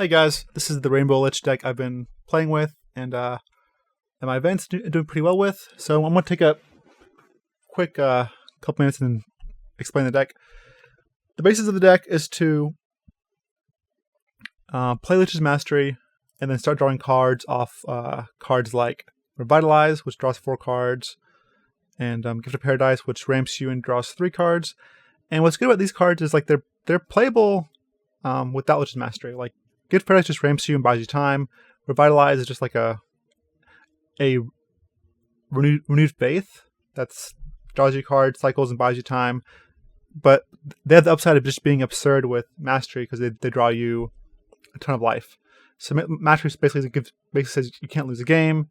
Hey guys, this is the Rainbow Lich deck I've been playing with and at my events doing pretty well with. So I'm going to take a quick couple minutes and explain the deck. The basis of the deck is to play Lich's Mastery and then start drawing cards off cards like Revitalize, which draws 4 cards, and Gift of Paradise, which ramps you and draws 3 cards. And what's good about these cards is like they're playable without Lich's Mastery. Like Gift of Paradise just ramps you and buys you time. Revitalize is just like a renewed faith that's draws you cards, cycles, and buys you time. But they have the upside of just being absurd with Mastery because they draw you a ton of life. So Mastery basically says you can't lose a game.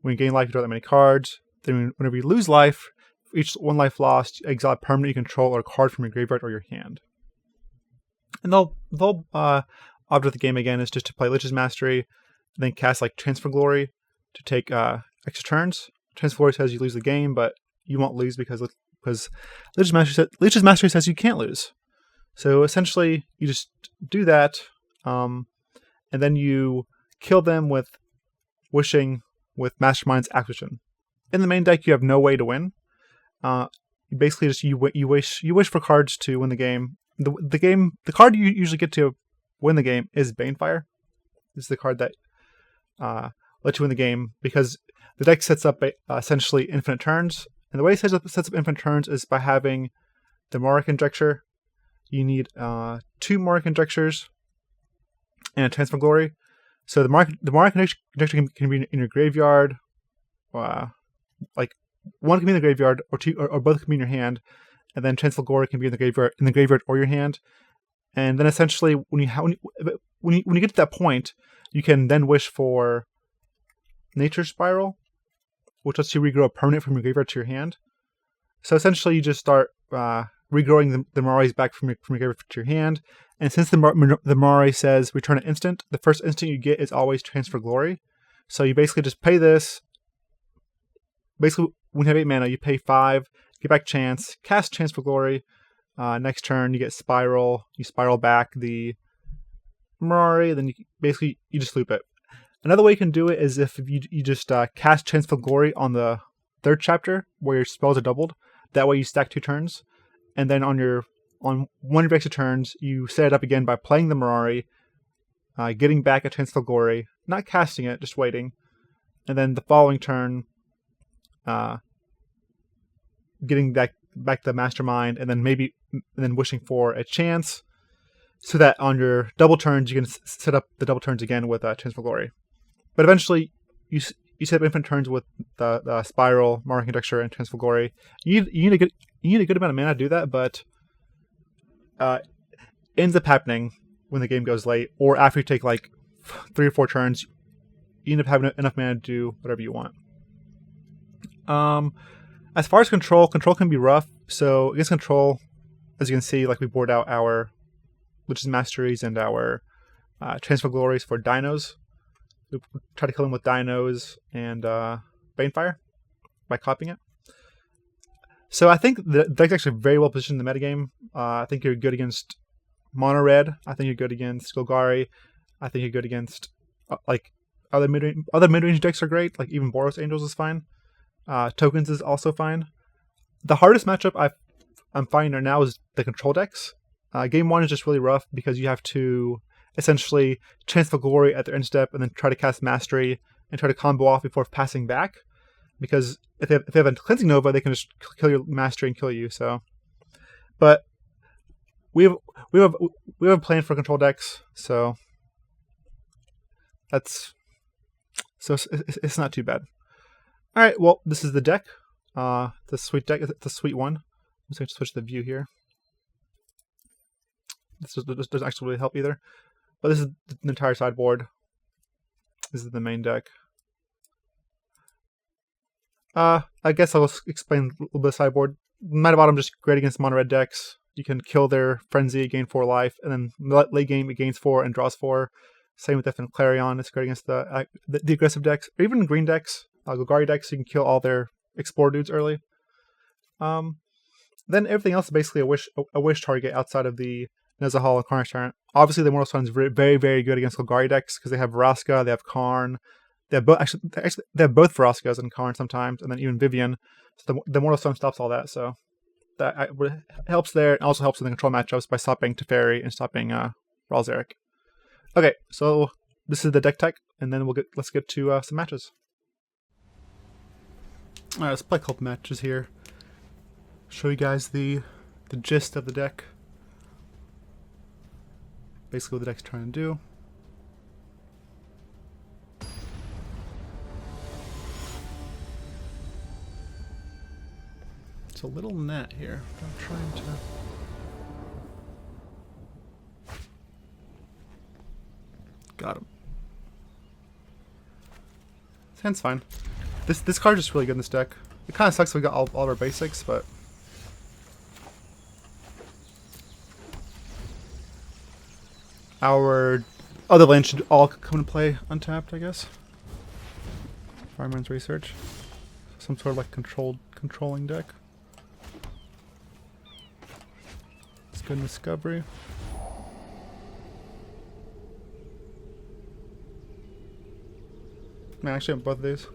When you gain life, you draw that many cards. Then whenever you lose life, for each 1 life lost, you exile a permanent you control or a card from your graveyard or your hand. And the whole object of the game again is just to play Lich's Mastery, then cast like Transfer Glory to take extra turns. Transfer Glory says you lose the game, but you won't lose because Lich's Mastery says you can't lose. So essentially, you just do that, and then you kill them with Wishing with Mastermind's Acquisition. In the main deck, you have no way to win. You basically just you wish for cards to win the game. The card you usually get to win the game is Banefire. This is the card that lets you win the game because the deck sets up essentially infinite turns. And the way it sets up infinite turns is by having the Morak Conjecture. You need 2 Morak Conjectures and a Transfer Glory. So the Morak Conjecture can be in your graveyard. Like 1 can be in the graveyard, or 2, or both can be in your hand, and then Transfer Glory can be in the graveyard or your hand. And then essentially, when you get to that point, you can then wish for Nature Spiral, which lets you regrow a permanent from your graveyard to your hand. So essentially, you just start regrowing the Moraes back from your graveyard to your hand. And since the Morae says return an instant, the first instant you get is always Transfer Glory. So you basically just pay this. Basically, when you have 8 mana, you pay 5, get back Chance, cast Transfer Glory. Next turn, you get Spiral. You spiral back the Morae, then you just loop it. Another way you can do it is if you just cast Transfer Glory on the 3rd chapter, where your spells are doubled. That way you stack 2 turns. And then on one of your extra turns, you set it up again by playing the Morae, getting back a Transfer Glory, not casting it, just waiting. And then the following turn, getting back the Mastermind, and then wishing for a chance, so that on your double turns you can set up the double turns again with Transfer Glory. But eventually, you set up infinite turns with the Spiral, Morak Conjecture, and Transfer Glory. You need a good amount of mana to do that, but ends up happening when the game goes late, or after you take like 3 or 4 turns, you end up having enough mana to do whatever you want. As far as control can be rough. So against control, as you can see, like we board out our Lich's Masteries and our Transfer Glories for dinos. We try to kill them with dinos and Banefire by copying it. So I think the deck's actually very well positioned in the metagame. I think you're good against Mono Red. I think you're good against Golgari. I think you're good against like other mid-range decks are great. Like even Boros Angels is fine. Tokens is also fine. The hardest matchup I'm finding right now is the control decks. Game 1 is just really rough because you have to essentially Transfer Glory at their end step and then try to cast Mastery and try to combo off before passing back. Because if they have a Cleansing Nova, they can just kill your Mastery and kill you. So, but we have a plan for control decks, so it's not too bad. All right, well, this is the deck. The sweet deck. It's a sweet one. I'm just going to switch the view here. This doesn't actually really help either. But this is the entire sideboard. This is the main deck. I guess I'll explain a little bit of sideboard. Might Bottom just great against mono red decks. You can kill their Frenzy, gain 4 life, and then late game it gains 4 and draws 4. Same with Deafened Clarion. It's great against the aggressive decks, or even green decks. Golgari decks, you can kill all their Explore dudes early. Then everything else is basically a wish target outside of the as a Hollow Carnage Tyrant. Obviously, the Immortal Stone's very, very good against Golgari decks because they have Vraska, they have Karn. They have both. Actually, they have both Vraskas and Karn sometimes, and then even Vivian. So the Immortal Stone stops all that. So that helps there. It also helps in the control matchups by stopping Teferi and stopping Ralzeric. Okay, so this is the deck tech, and then let's get to some matches. All right, let's play a couple matches here. Show you guys the gist of the deck. Basically, what the deck's trying to do. It's a little net here. I'm trying to. Got him. This hand's fine. This card's just really good in this deck. It kind of sucks we got all of our basics, but our other lands should all come into play untapped, I guess. Fireman's Research. Some sort of like controlling deck. It's good in Discovery. Man, actually, I have both of these.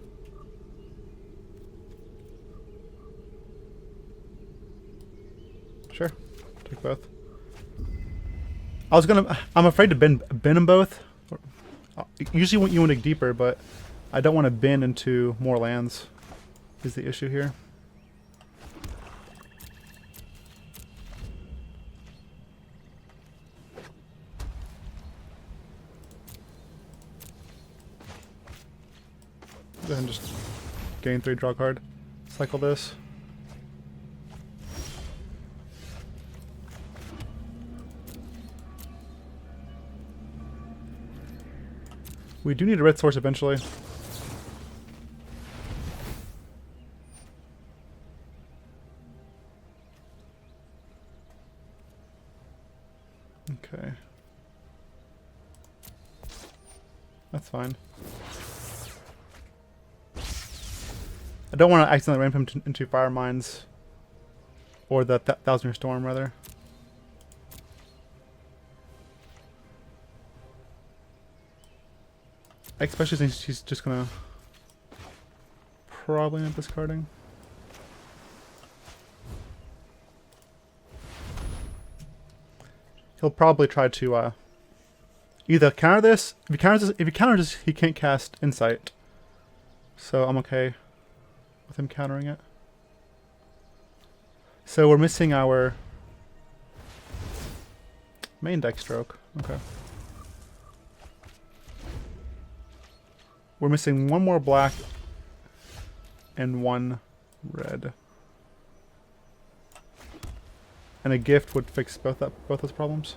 Sure, take both. I'm afraid to bin them both. Usually you want to dig deeper, but I don't want to bin into more lands, is the issue here. Go ahead and just gain 3, draw a card. Cycle this. We do need a red source eventually. Okay. That's fine. I don't want to accidentally ramp him into Fire Mines. Or the Thousand Year Storm, rather. Especially since he's just gonna probably end up discarding. He'll probably try to either counter this. If he counters this, he can't cast Insight. So I'm okay with him countering it. So we're missing our main deck stroke. Okay. We're missing one more black and one red. And a gift would fix both those problems.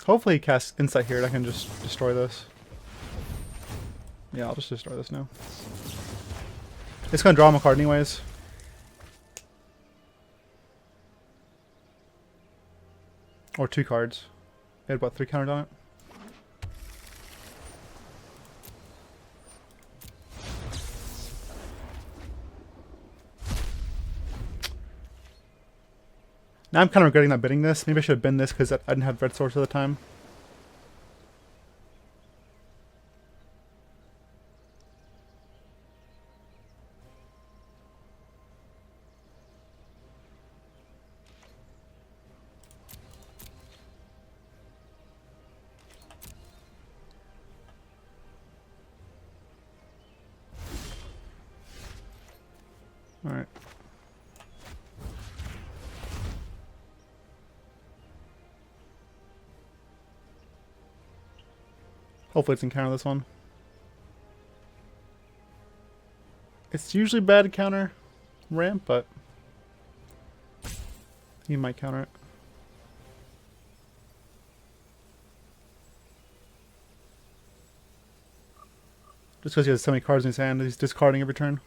Hopefully he casts Insight here and I can just destroy this. Yeah, I'll just destroy this now. It's gonna draw him a card anyways. Or 2 cards. They had about 3 counters on it. Now I'm kind of regretting not bidding this. Maybe I should have binned this because I didn't have red source at the time. Alright. Hopefully it's in counter this one. It's usually bad to counter ramp, but he might counter it. Just because he has so many cards in his hand, he's discarding every turn.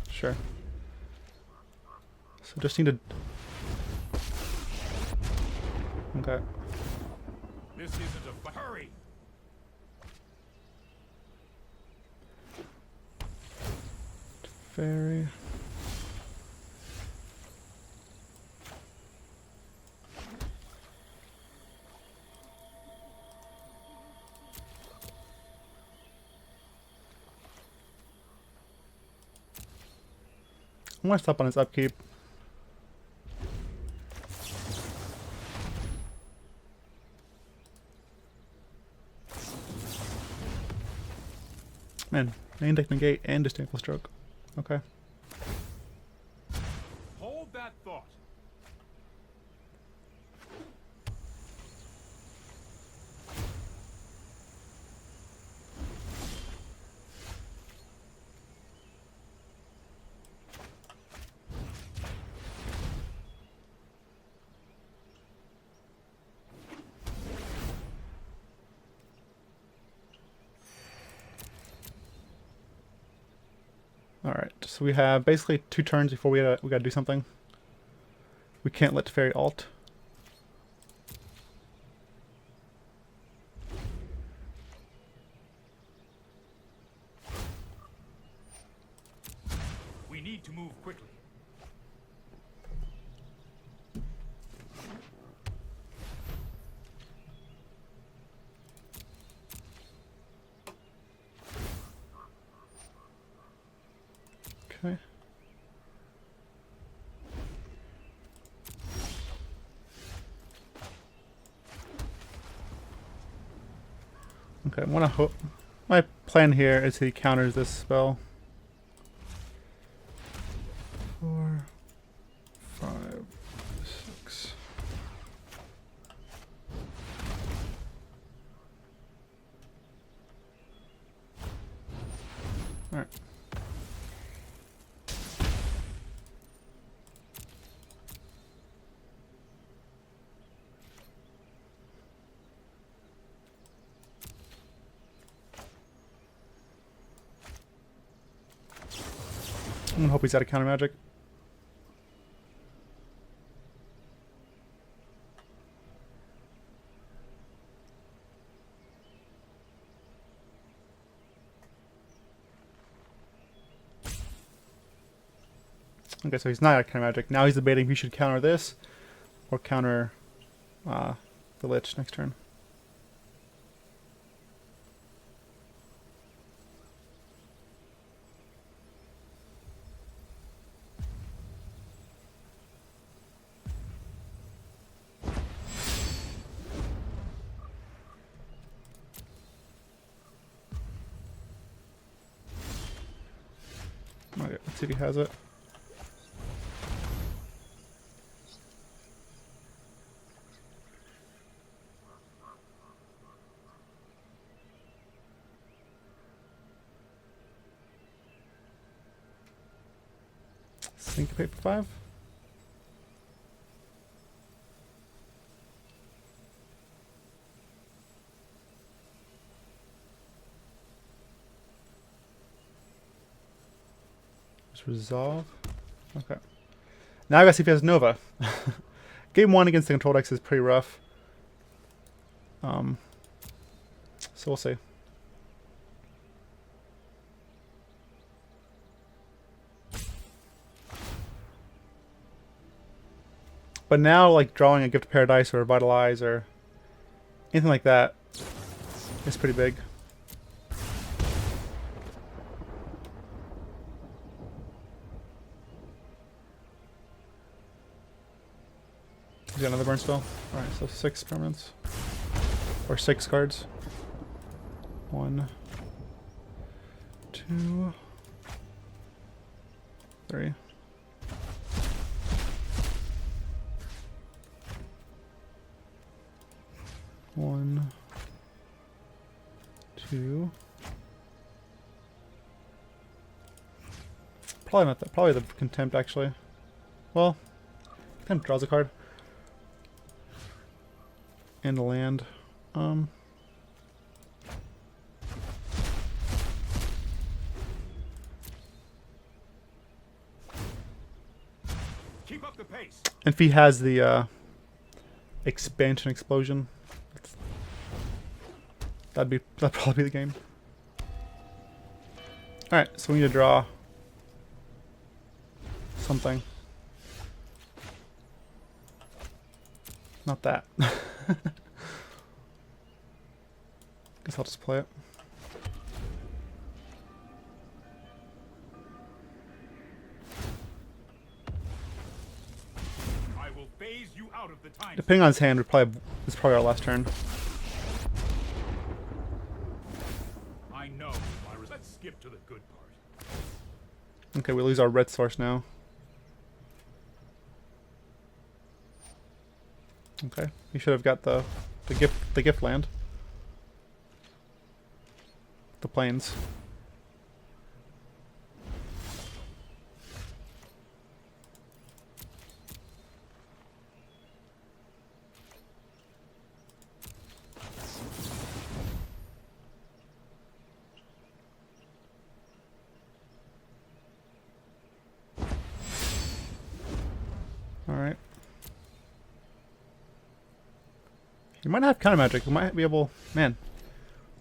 Sure. So just need to Okay. This isn't a hurry. Fairy. I'm gonna stop on his upkeep. Man, main deck negate and disdainful stroke. Okay. Hold that thought. Alright, so we have basically 2 turns before we gotta do something. We can't let Fairy alt. We need to move quickly. Okay. Okay, I wanna hope. My plan here is he counters this spell. 4, 5, 6. All right. I'm gonna hope he's out of counter magic. Okay, so he's not out of counter magic. Now he's debating if he should counter this or counter the Lich next turn. Okay, let's see if he has it. Syncopate for 5. Just resolve. Okay. Now I gotta see if he has Nova. Game 1 against the control decks is pretty rough. So we'll see. But now, like, drawing a Gift of Paradise or Revitalize or anything like that is pretty big. He's got another burn spell. Alright, so 6 permanents. Or 6 cards. 1, 2, 3. One, 2. Probably not that. Probably the Contempt, actually. Well, Contempt draws a card. And a land. Keep up the pace. And if he has the expansion explosion. That'd probably be the game. Alright, so we need to draw something. Not that. Guess I'll just play it. I will phase you out of the time. Depending on his hand, it's probably our last turn. I know. Let's skip to the good part. Okay, we lose our red source now. Okay, we should have got the gift land. The plains. Alright. You might have counter magic. We might be able... Man.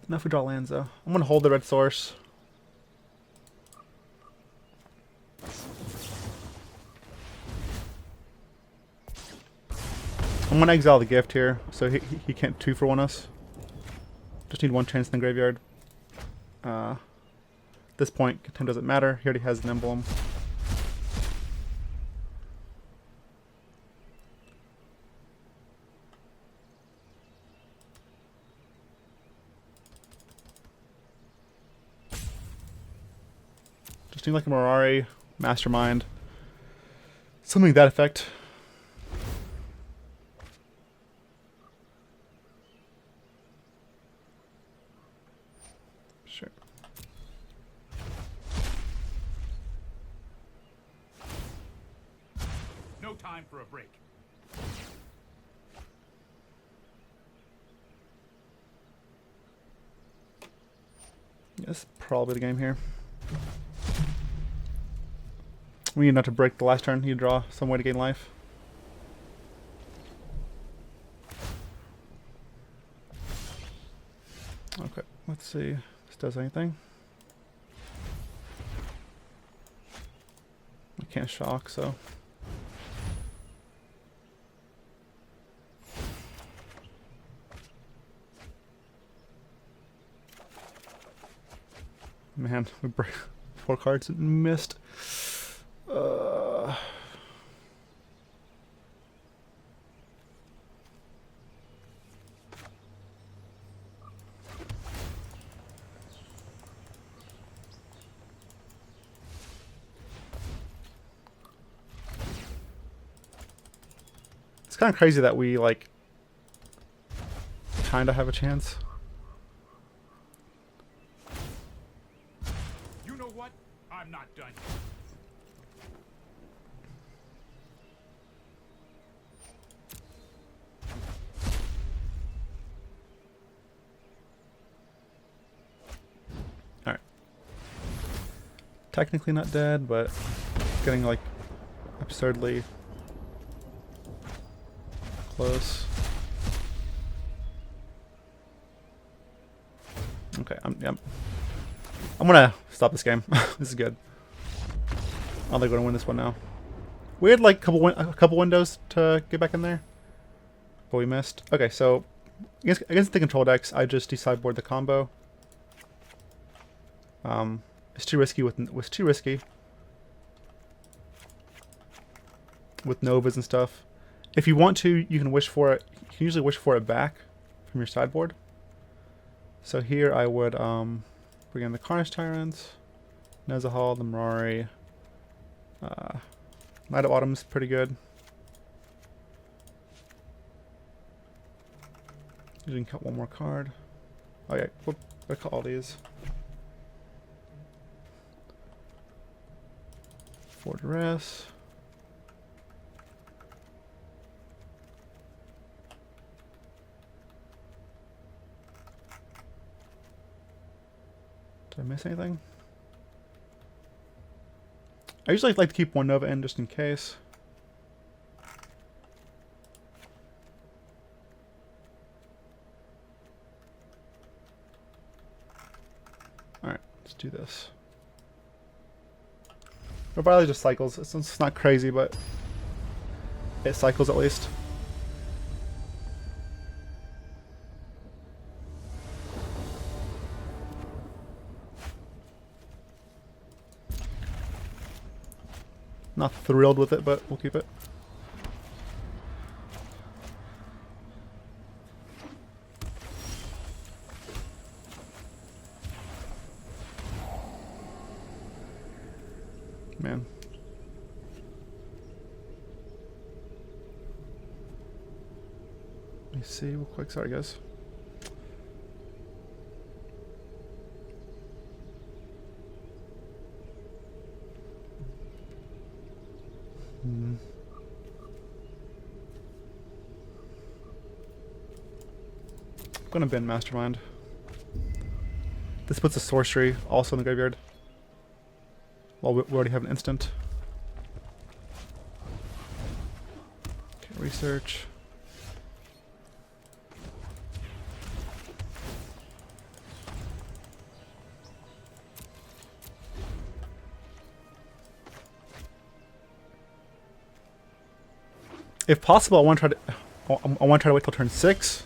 Not if we draw lands, though. I'm going to hold the red source. I'm going to exile the gift here, so he can't 2-for-1 us. Just need 1 chance in the graveyard. At this point, contempt doesn't matter. He already has an emblem. Just need like a Mirari, Mastermind. Something to that effect. Sure. No time for a break. That's probably the game here. We need not to break the last turn. You draw some way to gain life. Okay, let's see if this does anything. I can't shock, so. Man, we break 4 cards and missed. It's kind of crazy that we, like, kind of have a chance. You know what? I'm not done yet. Alright. Technically not dead, but getting, like, absurdly close. Okay, I'm gonna stop this game. This is good. I don't think we're gonna win this one now. We had like a couple windows to get back in there, but we missed. Okay, so against the control decks, I just sideboard the combo. It's too risky with novas and stuff. If you want to, you can wish for it. You can usually wish for it back from your sideboard. So here I would bring in the Carnage Tyrant, Nezahal, the Mirari. Night of Autumn's pretty good. You can cut one more card. Oh yeah, we'll cut all these. Fortress. Did I miss anything? I usually like to keep 1 Nova in just in case. Let's do this. Or probably just cycles. It's not crazy, but it cycles at least. Not thrilled with it, but we'll keep it. Man. Let me see real quick. Sorry, guys. I'm gonna bin Mastermind. This puts a sorcery also in the graveyard. Well, we already have an instant. Okay, research. If possible, I want to try to wait till turn 6.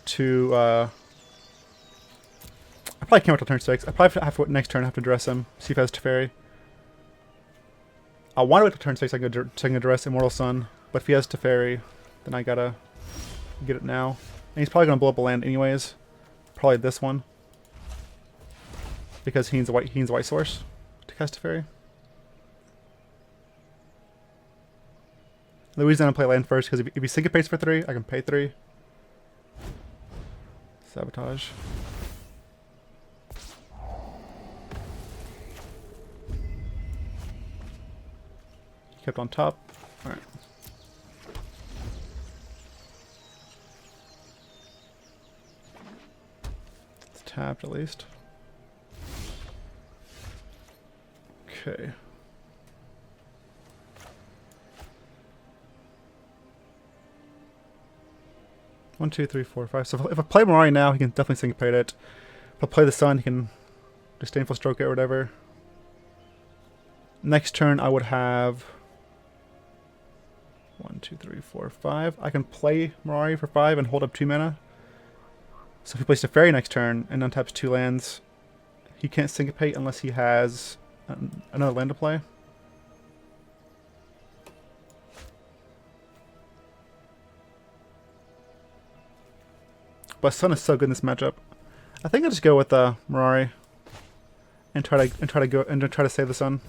To I probably can't wait till turn 6. I probably have to wait next turn. I have to address him. See if he has Teferi. I want to wait till turn 6. I can address Immortal Sun. But if he has Teferi, then I gotta get it now. And he's probably gonna blow up a land anyways. Probably this one, because he needs a white source to cast Teferi. The reason I play land first because if he syncopates for 3, I can pay 3. Sabotage. Kept on top. Alright. It's tapped at least. Okay. One, two, three, four, five. So if I play Mirari now, he can definitely syncopate it. If I play the Sun, he can Disdainful Stroke it or whatever. Next turn, I would have 1, 2, 3, 4, 5. I can play Mirari for 5 and hold up 2 mana. So if he plays a Fairy next turn and untaps 2 lands, he can't syncopate unless he has another land to play. But Sun is so good in this matchup. I think I'll just go with Mirari and try to save the Sun.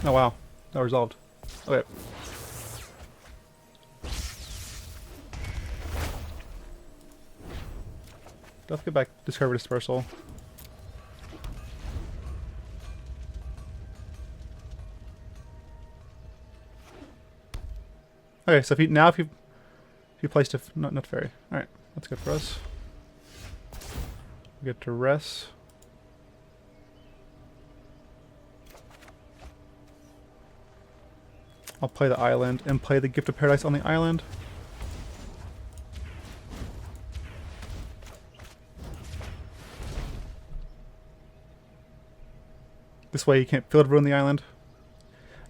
Oh wow, that resolved. Okay. Let's get back Discover Dispersal. Okay, so if you placed a not Fairy. Alright, that's good for us. We get to rest. I'll play the island and play the Gift of Paradise on the island. This way you can't Field Ruin the island.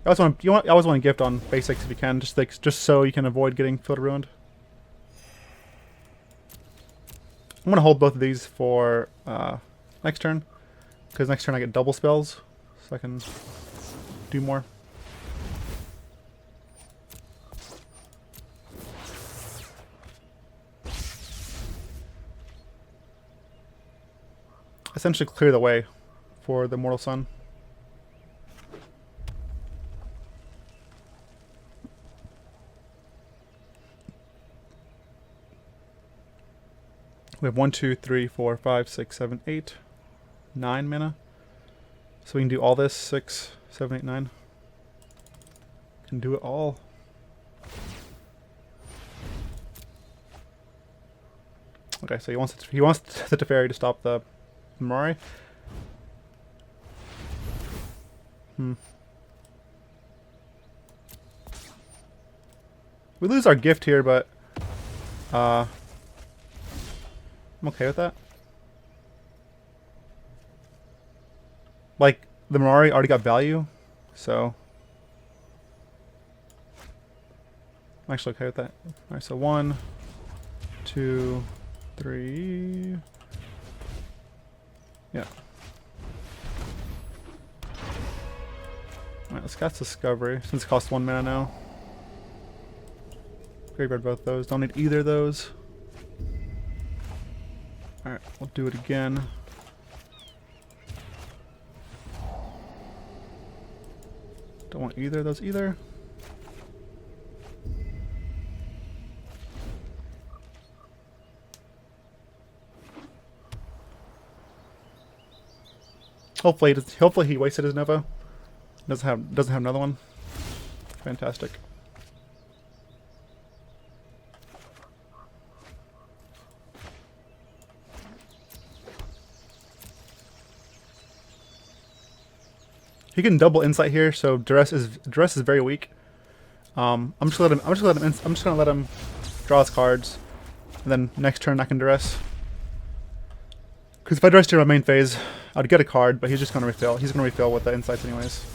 You always want to gift on basics if you can, just so you can avoid getting Field Ruined. I'm gonna hold both of these for next turn, because next turn I get double spells, so I can do more. Essentially clear the way for the Mortal Sun. We have 1, 2, 3, 4, 5, 6, 7, 8, 9 mana. So we can do all this, 6, 7, 8, 9. Can do it all. Okay, so he wants the Teferi to stop the Mirari. We lose our gift here, but I'm okay with that. Like, the Mirari already got value, so I'm actually okay with that. Alright, so 1, 2, 3. Yeah. Alright, let's cast Discovery, since it costs 1 mana now. Graveyard both those. Don't need either of those. Alright, we'll do it again. Don't want either of those either. Hopefully he wasted his Nova. Doesn't have another one. Fantastic. He can double insight here, so duress is very weak. I'm just gonna let him draw his cards, and then next turn I can duress. Because if I duress during my main phase, I'd get a card, but he's just gonna refill. He's gonna refill with the insights anyways.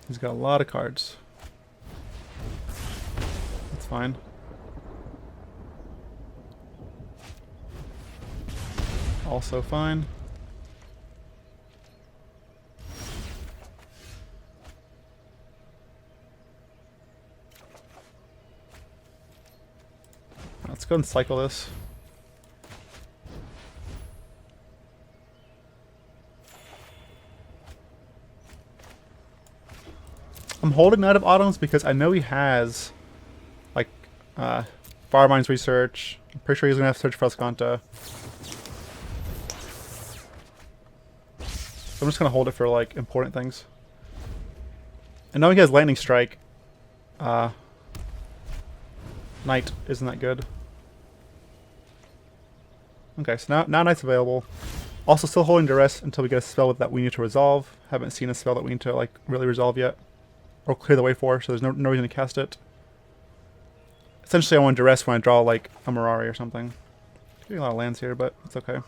He's got a lot of cards. That's fine. Also fine. Let's go and cycle this. I'm holding Knight of Autumns because I know he has like Firemind's Research. I'm pretty sure he's gonna have to search for Ascanta. So I'm just gonna hold it for like important things. And knowing he has Lightning Strike, Knight isn't that good. Okay, so now Knight's available. Also still holding Duress until we get a spell that we need to resolve. Haven't seen a spell that we need to like really resolve yet. Or clear the way for, so there's no reason to cast it. Essentially I want Duress when I draw like a Mirari or something. Getting a lot of lands here, but it's okay.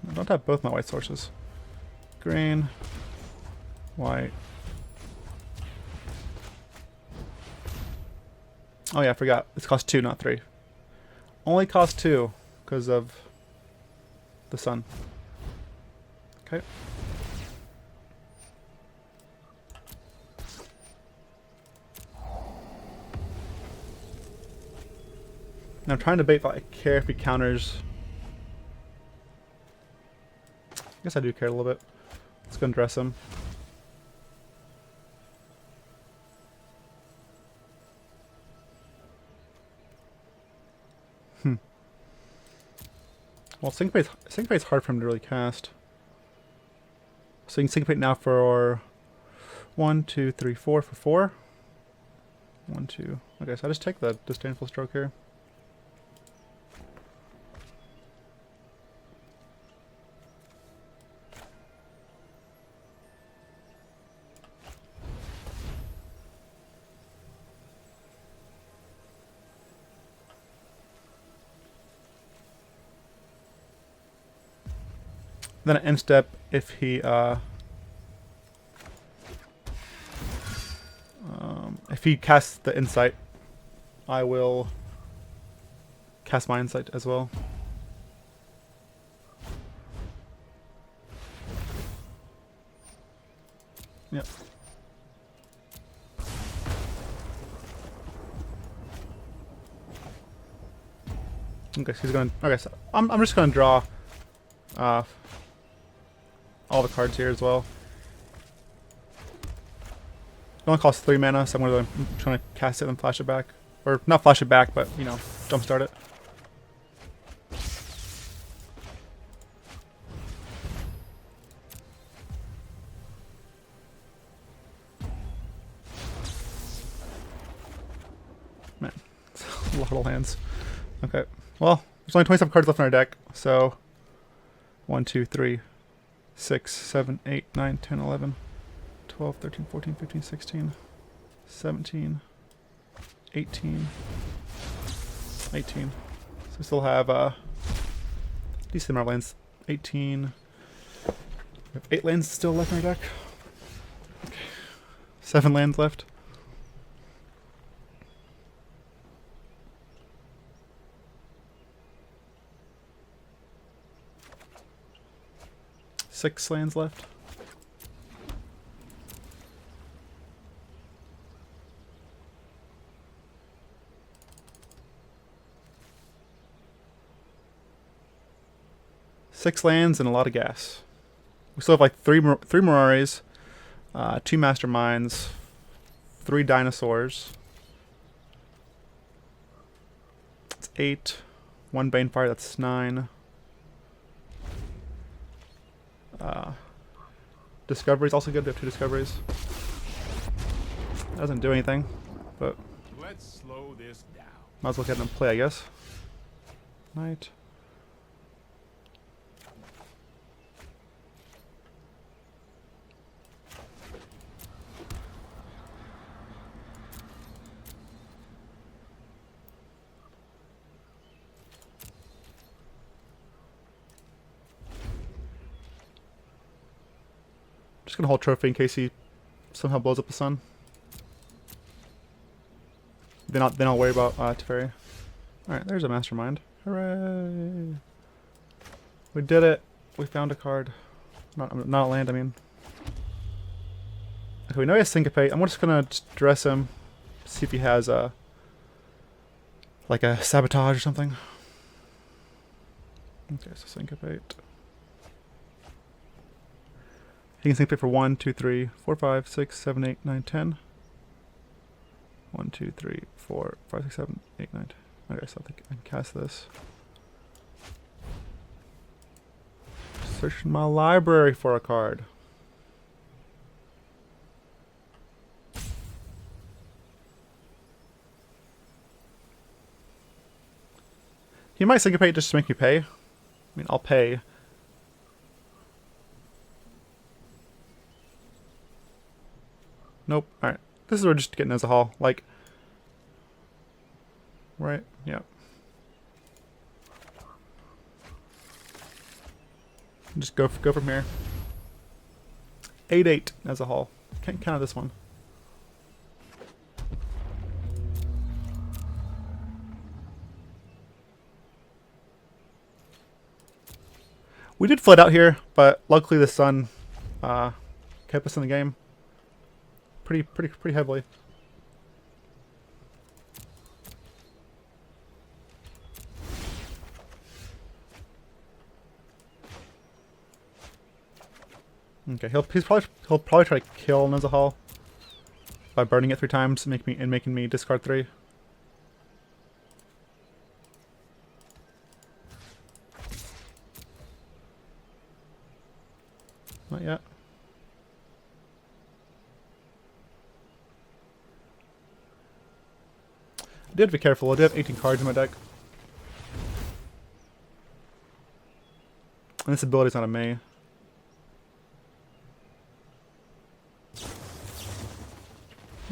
I don't have both my white sources. Green, white. Oh yeah, I forgot. It's cost 2, not 3. Only cost 2 because of the sun. Okay. Now I'm trying to debate if I care if he counters. I guess I do care a little bit. Let's go and dress him. Well, Syncopate's hard for him to really cast. So you can Syncopate now for 1, 2, 3, 4 for 4. 1, 2. Okay, so I just take the Disdainful Stroke here. Then an end step if he casts the Insight, I will cast my Insight as well. Yep. Okay, so he's going. Okay, so I'm just going to draw all the cards here as well. It only costs 3 mana, so I'm trying to cast it and flash it back. Or not flash it back, but you know, jumpstart it. Man, Little hands. Okay. Well, there's only 27 cards left in our deck, so 1, 2, 3, 6, 7, 8, 9, 10, 11, 12, 13, 14, 15, 16, 17, 18, 18. So we still have decent amount of lands. 18. We have 8 lands still left in our deck. Okay. 7 lands left. Six lands left. Six lands and a lot of gas. We still have like three Mirares, 2 Masterminds, 3 Dinosaurs. That's 8. 1 Banefire, that's 9. Discovery's also good. We have 2 Discoveries. That doesn't do anything, but Let's slow this down. might as well get them play, I guess. Knight. Just gonna hold trophy in case he somehow blows up the sun. Then I'll worry about Teferi. Alright, there's a Mastermind. Hooray! We did it! We found a card. Not a land, I mean. Okay, we know he has Syncopate. I'm just gonna dress him. See if he has like a Sabotage or something. Okay, so Syncopate. He can Syncopate for 1, 2, 3, 4, 5, 6, 7, 8, 9, 10. 1, 2, 3, 4, 5, 6, 7, 8, 9, 10. Okay, so I think I can cast this. Search my library for a card. He might Syncopate just to make me pay. I mean, I'll pay. Nope. Alright. This is what we're just getting as a haul. Like. Right? Yeah. Just go from here. 8-8 as a haul. Can't count this one. We did flood out here, but luckily the sun kept us in the game. Pretty heavily. Okay, he'll probably try to kill Nezahal by burning it 3 times and making me discard 3. Not yet. I did have to be careful. I do have 18 cards in my deck. And this ability's not a May.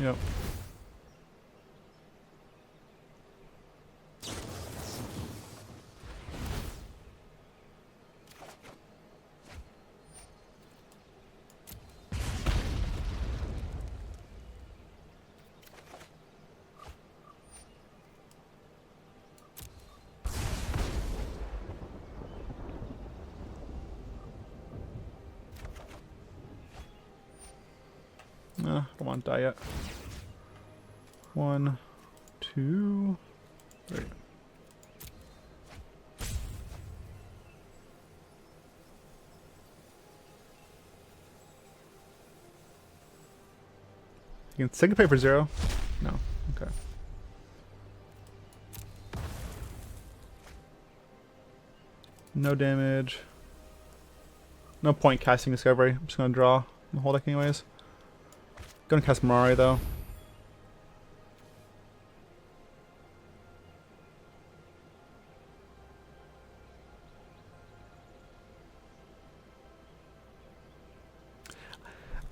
Yep. I don't want to die yet. 1, 2, 3. You can Syncopate for 0? No. Okay. No damage. No point casting Discovery. I'm just gonna draw the whole deck anyways. Gonna cast Mirari though.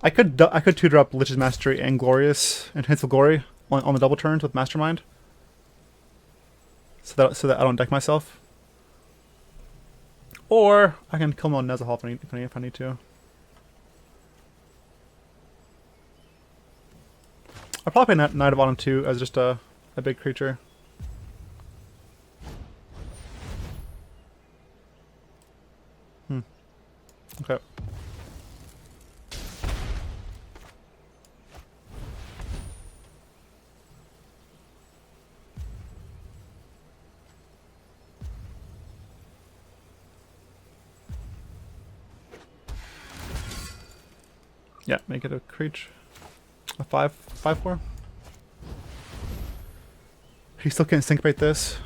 I could 2-drop Lich's Mastery and Glorious and Hints of Glory on the double turns with Mastermind, so that I don't deck myself. Or I can kill him on Nezahal if I need to. I'll probably play Knight of Autumn 2 as just a big creature. Okay. Yeah, make it a creature. A 5/4. He still can't syncopate this.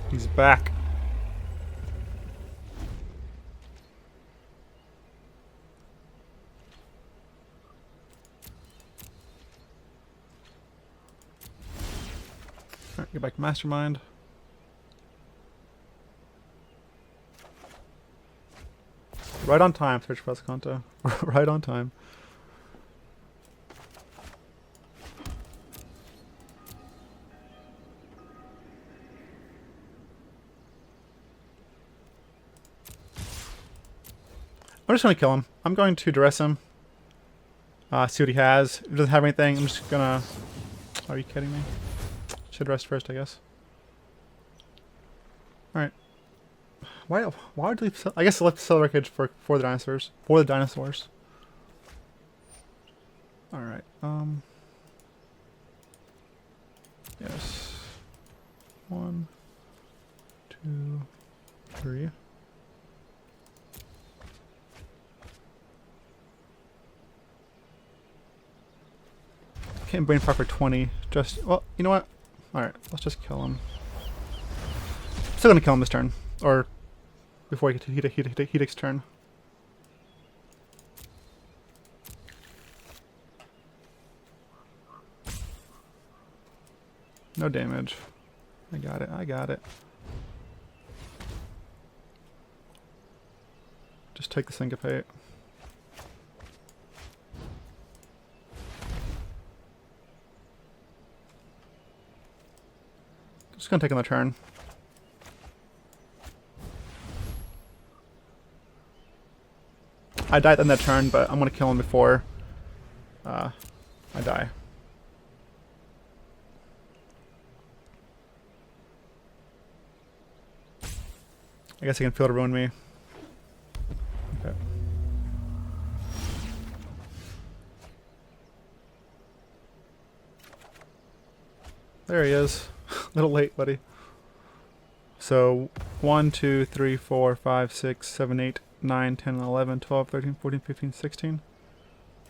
He's back. Alright, get back to Mastermind. Right on time, search for Asconta. Right on time. I'm just gonna kill him. I'm going to duress him. See what he has. If he doesn't have anything, I'm just gonna... Are you kidding me? Should rest first, I guess. Alright. Why would I leave... I guess I left the Cell Wreckage for the dinosaurs. For the dinosaurs. Alright, yes. 1, 2, 3. Can't brain fart for 20. Just, well, you know what? Alright, let's just kill him. Still gonna kill him this turn. Or before he takes turn. No damage. I got it, I got it. Just take the syncopate. Just gonna take another turn. I died on that turn, but I'm gonna kill him before I die. I guess he can feel to ruin me. Okay. There he is. A little late, buddy. So 1, 2, 3, 4, 5, 6, 7, 8, 9, 10, 11, 12, 13, 14, 15, 16.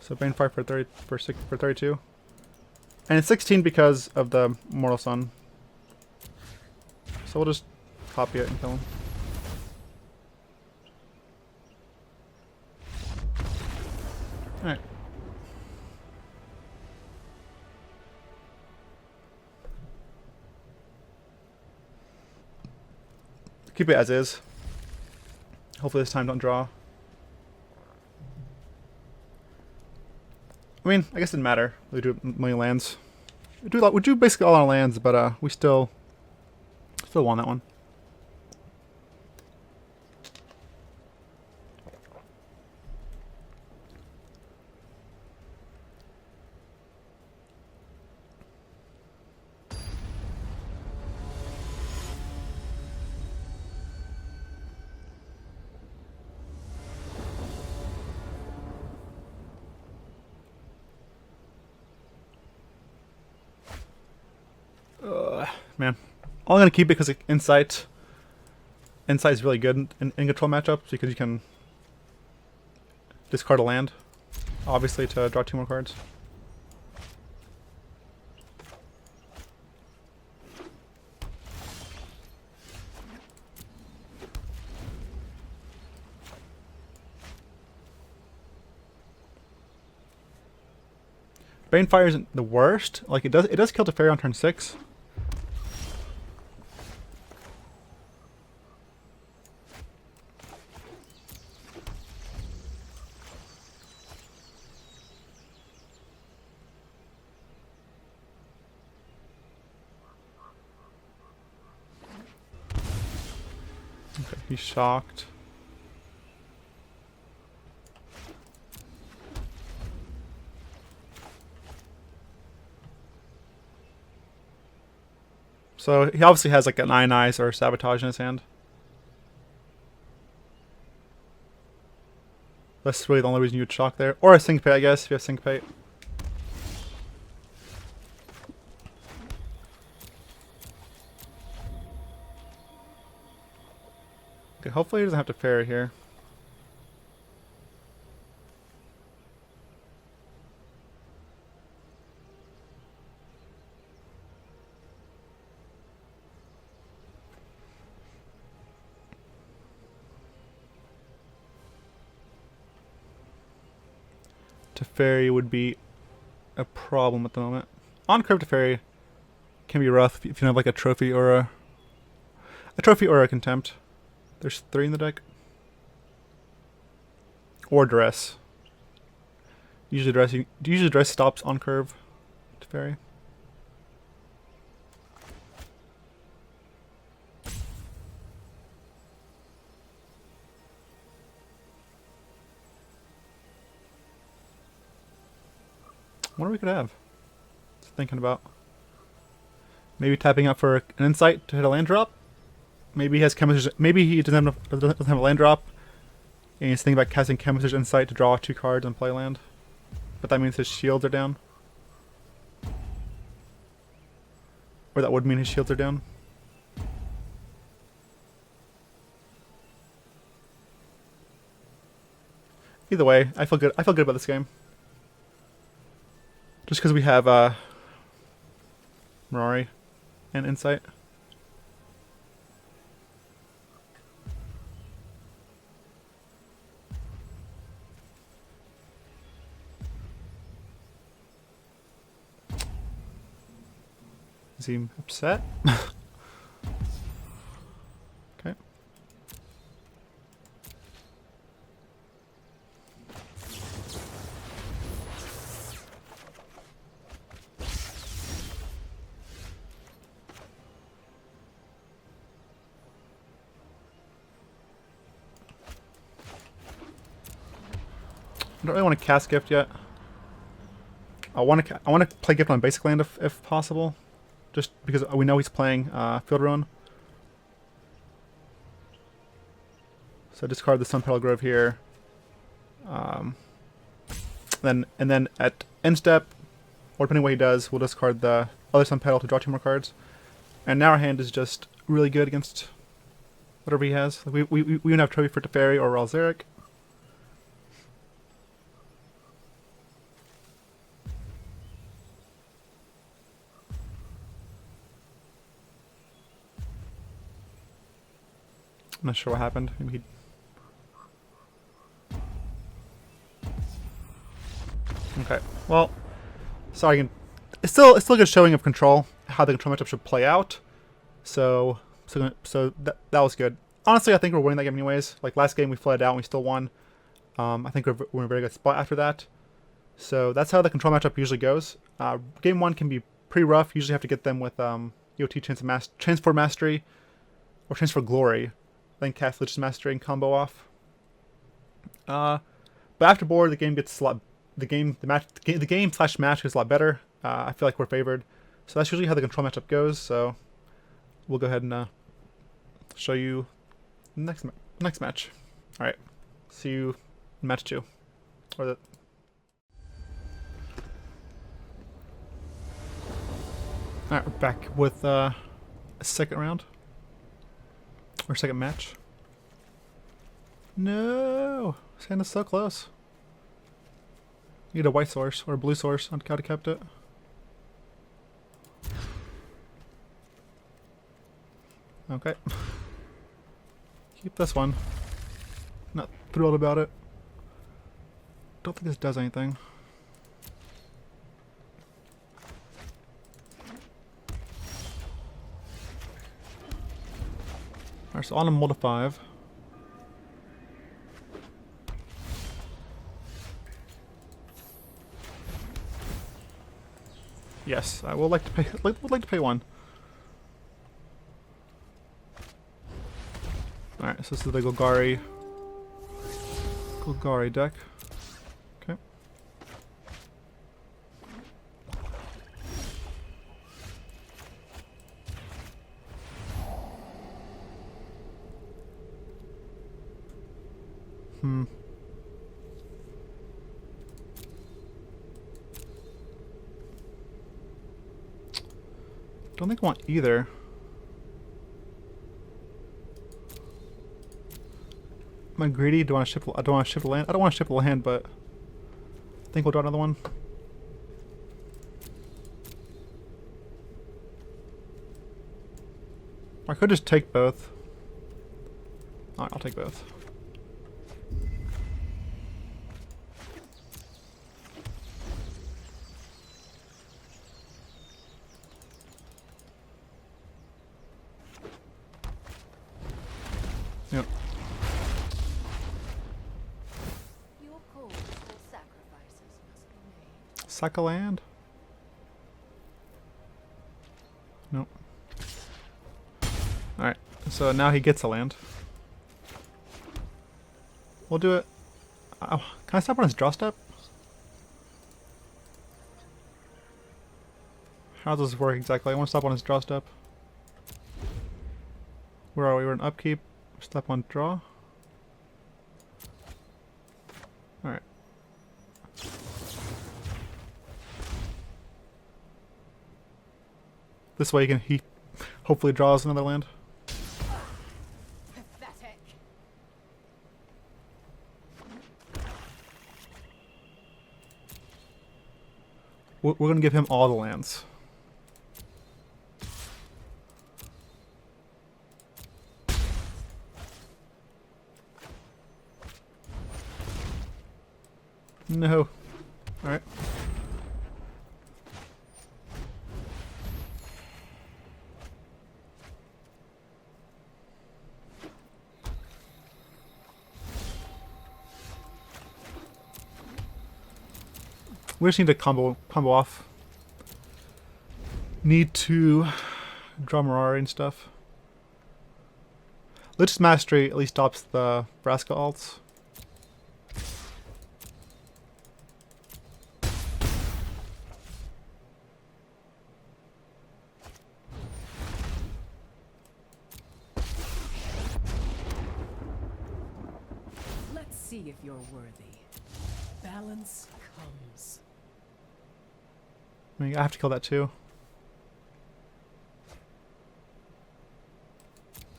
So Bane 5 for 30 for 32. And it's 16 because of the Mortal Sun. So we'll just copy it and kill him. Alright. Keep it as is. Hopefully this time don't draw. I mean, I guess it didn't matter. We drew a million lands. We drew basically all our lands, but we still won that one. Man, I'm gonna keep it because Insight is really good in control matchups because you can discard a land, obviously, to draw 2 more cards. Banefire isn't the worst. Like it does kill Teferi on turn 6. Okay, he's shocked. So he obviously has like an Iron Eyes or Sabotage in his hand. That's really the only reason you would shock there. Or a Syncopate, I guess, if you have Syncopate. Okay, hopefully he doesn't have to Teferi here. Teferi would be a problem at the moment. On curve Teferi can be rough if you don't have like a trophy or a contempt. There's 3 in the deck. Or Duress. Usually Duress stops on curve Teferi. What do we could have? Just thinking about maybe tapping out for an insight to hit a land drop. Maybe he has Chemist's. Maybe he doesn't have a land drop, and he's thinking about casting Chemist's Insight to draw 2 cards and play land. But that means his shields are down, or that would mean his shields are down. Either way, I feel good. I feel good about this game. Just because we have Mirari and Insight. Is he upset? Okay. I don't really want to cast Gift yet. I want to play Gift on basic land if possible, just because we know he's playing Field Ruin. So discard the Sun Petal Grove here. And then at end step, or depending on what he does, we'll discard the other Sun Petal to draw 2 more cards. And now our hand is just really good against whatever he has. Like we even have Trophy for Teferi or Ralzeric. I'm not sure what happened. Maybe okay. Well, sorry again. It's still a good showing of control. How the control matchup should play out. So that was good. Honestly, I think we're winning that game anyways. Like last game, we fled out and we still won. I think we're in a very good spot after that. So that's how the control matchup usually goes. Game 1 can be pretty rough. You usually have to get them with EOT Transfer Mastery or Transfer Glory. Then cast Lich's Mastery and combo off. But after board, the game gets a lot. The game slash match gets a lot better. I feel like we're favored, so that's usually how the control matchup goes. So we'll go ahead and show you the next match. All right, see you in match 2, or the. All right, we're back with a second round. Or second match. No! This hand is so close. Need a white source or a blue source. I could have kept it. Okay. Keep this one. Not thrilled about it. Don't think this does anything. Alright, so on a mold of 5. Yes, I would like to pay. Would like to pay 1. All right, so this is the Golgari deck. Okay. Don't think I want either. Am I greedy? Do I want to shift? I don't want to shift the land. I don't want to shift the land, but I think we'll draw another one. I could just take both. Alright, I'll take both. Yep. Your calls for sacrifices must be made. Sack a land? Nope. Alright, so now he gets a land. We'll do it. Oh, can I stop on his draw step? How does this work exactly? I want to stop on his draw step. Where are we? We're in upkeep. Step on draw. Alright. This way he hopefully draws another land. Pathetic. We're gonna give him all the lands. No. Alright. We just need to combo off. Need to draw Mirari and stuff. Lich's Mastery at least stops the Vraska alts. Let's see if you're worthy. Balance comes. I mean, I have to kill that too.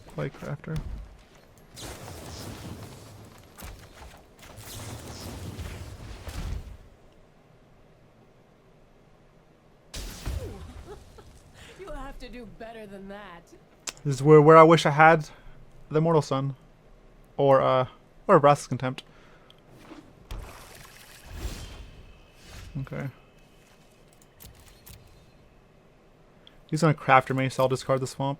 Play Crafter. You'll have to do better than that. This is where I wish I had the Mortal Sun. Or Vraska's Contempt. Okay. He's gonna Crafter me, so I'll discard the Swamp.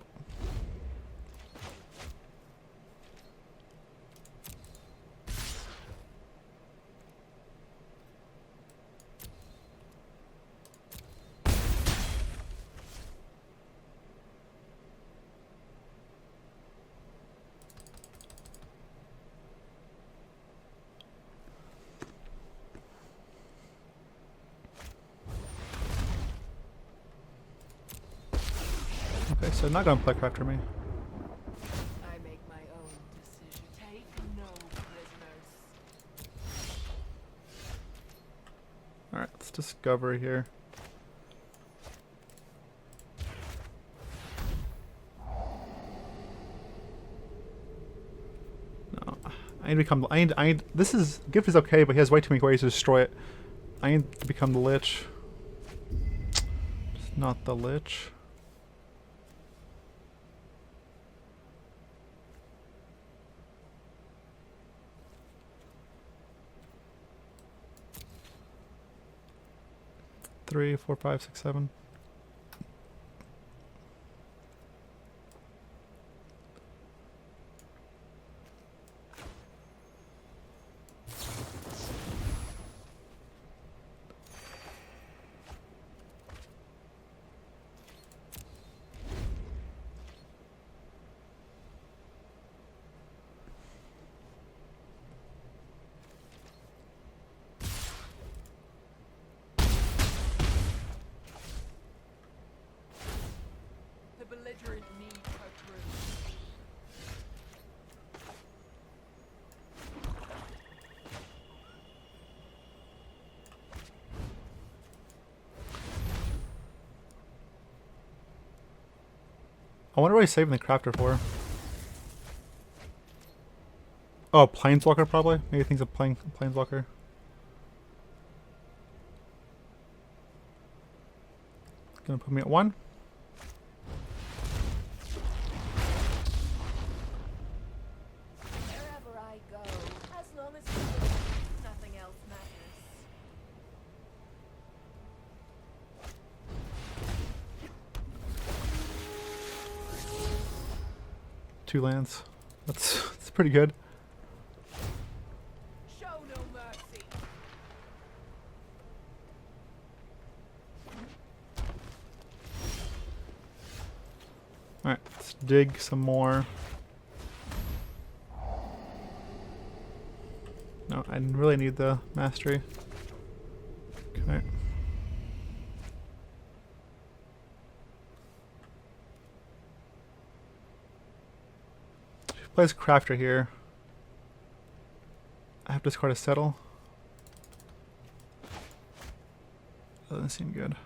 Okay, so not gonna play Crafter me. I make my own decision. Take no prisoners. Alright, let's discover here. No, I need to become. I need. This is gift is okay, but he has way too many ways to destroy it. I need to become the Lich. Just not the Lich. Three, 4, 5, 6, 7. I wonder what he's saving the crafter for. Oh, planeswalker probably. Maybe he thinks of playing planeswalker. Gonna put me at 1. Wherever I go, as long as you live, nothing else matters. 2 lands. That's pretty good. Show no mercy. Alright, let's dig some more. No, I really need the mastery. Okay. She plays crafter here. I have to discard a settle. Doesn't seem good.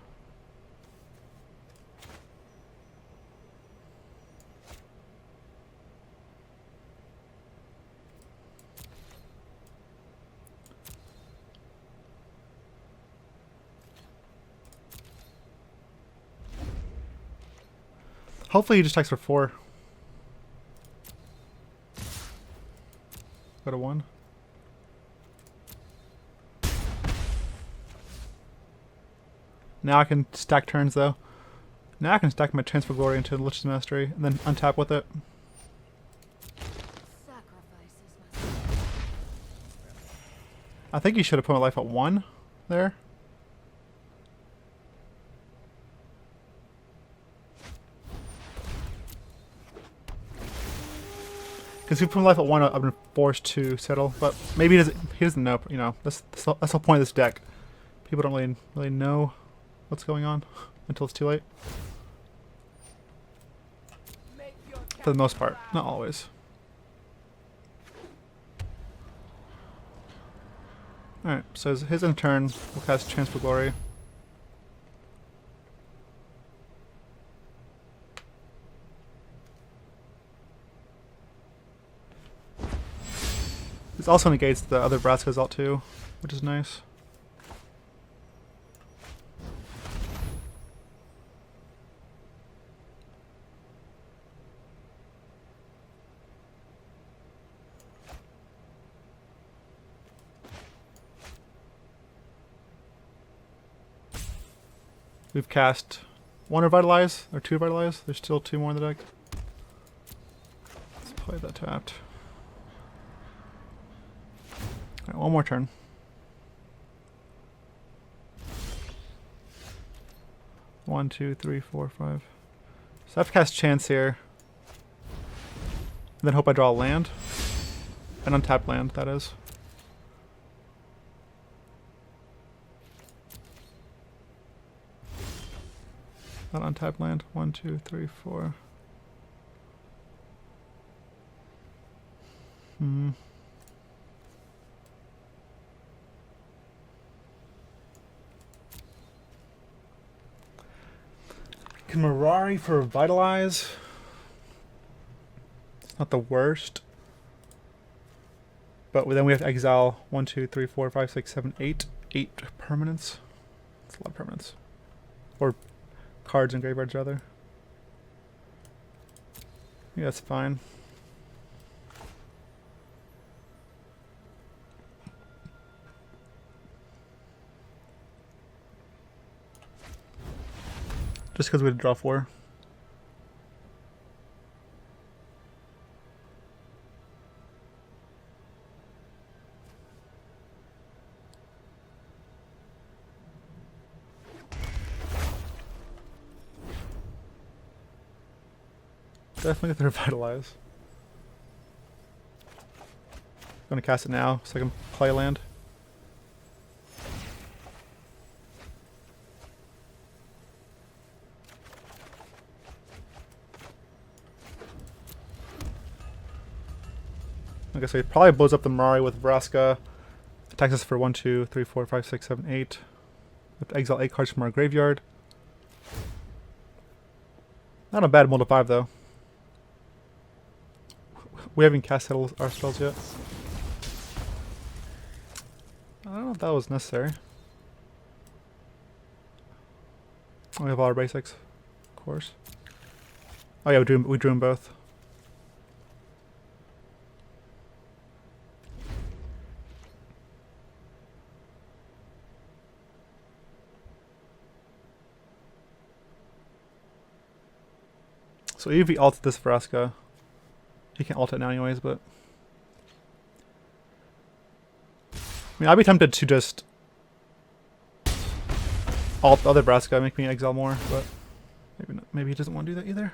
Hopefully he just attacks for 4. Go to 1. Now I can stack turns though. Now I can stack my Transfer Glory into Lich's Mastery and then untap with it. Sacrifices must I think you should have put my life at 1 there. Because if you put my life at 1, I've been forced to settle. But maybe he doesn't know. You know, that's the point of this deck. People don't really know what's going on until it's too late. Make your For the most part, not always. Alright, so his in turn will cast Transfer Glory. This also negates the other Vraska's ult too, which is nice. We've cast 1 Revitalize, or 2 Revitalize. There's still 2 more in the deck. Let's play that tapped. Alright, 1 more turn. One, two, three, four, 5. So I have to cast Chance here. And then hope I draw a land. An untapped land, that is. Not untapped land. 1, 2, 3, 4. Can Mirari for Revitalize? It's not the worst. But then we have to exile 1, 2, 3, 4, 5, 6, 7, 8. 8 permanents. That's a lot of permanents. Or cards and graveyards, rather. Yeah, that's fine. Just because we had to draw 4. Definitely get to Revitalize. I'm gonna cast it now so I can play land. Okay, so he probably blows up the Mirari with Vraska. Attacks us for 1, 2, 3, 4, 5, 6, 7, 8. We have to exile 8 cards from our graveyard. Not a bad multi 5 though. We haven't cast our spells yet. I don't know if that was necessary. We have all our basics, of course. Oh yeah, we drew them both. So even if he ulted this Vraska, he can't ult it now anyways, but... I mean, I'd be tempted to just ult the other Vraska, make me exile more, but maybe not, maybe he doesn't want to do that either.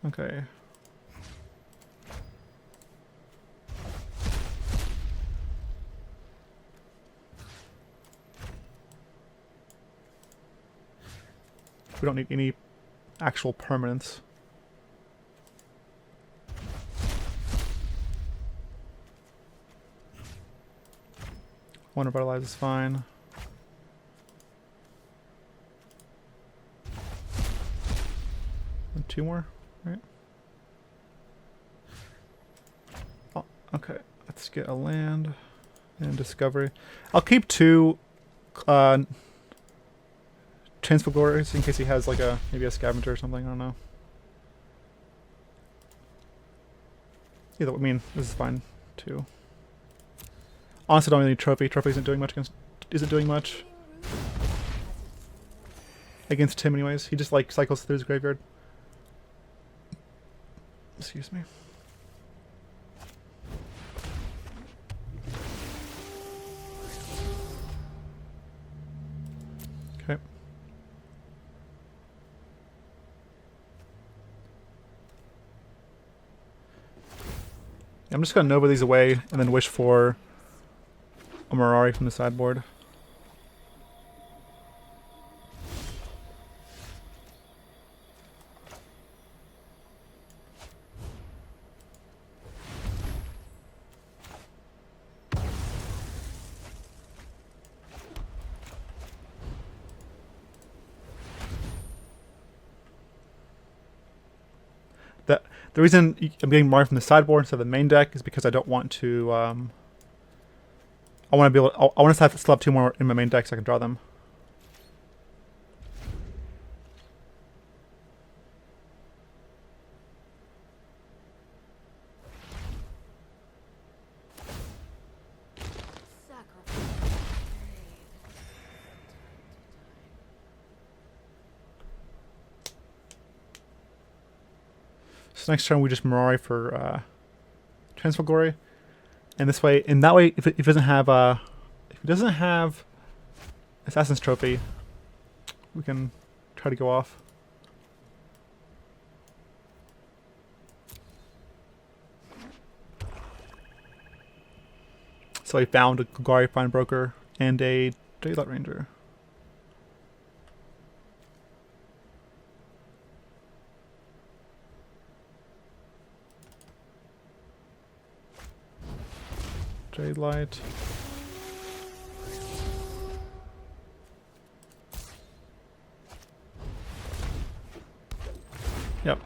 Okay. We don't need any actual permanence. One of our lives is fine. And 2 more, right? Oh, okay. Let's get a land and discovery. I'll keep 2 Transfigurers in case he has like maybe a scavenger or something. I don't know. Either, I mean, this is fine too. Honestly, don't really need trophy. Trophy isn't doing much against him, anyways. He just like cycles through his graveyard. Excuse me. Okay. I'm just gonna Nova these away and then wish for a Mirari from the sideboard. The reason I'm getting Mirari from the sideboard instead of the main deck is because I don't want to. I want to be able. I want to still have 2 more in my main deck so I can draw them. So next turn we just Mirari for Transfigure, and this way, in that way, if it doesn't have Assassin's Trophy, we can try to go off. So I found a Golgari Fine Broker and a Daylight Ranger. Daylight. Yep.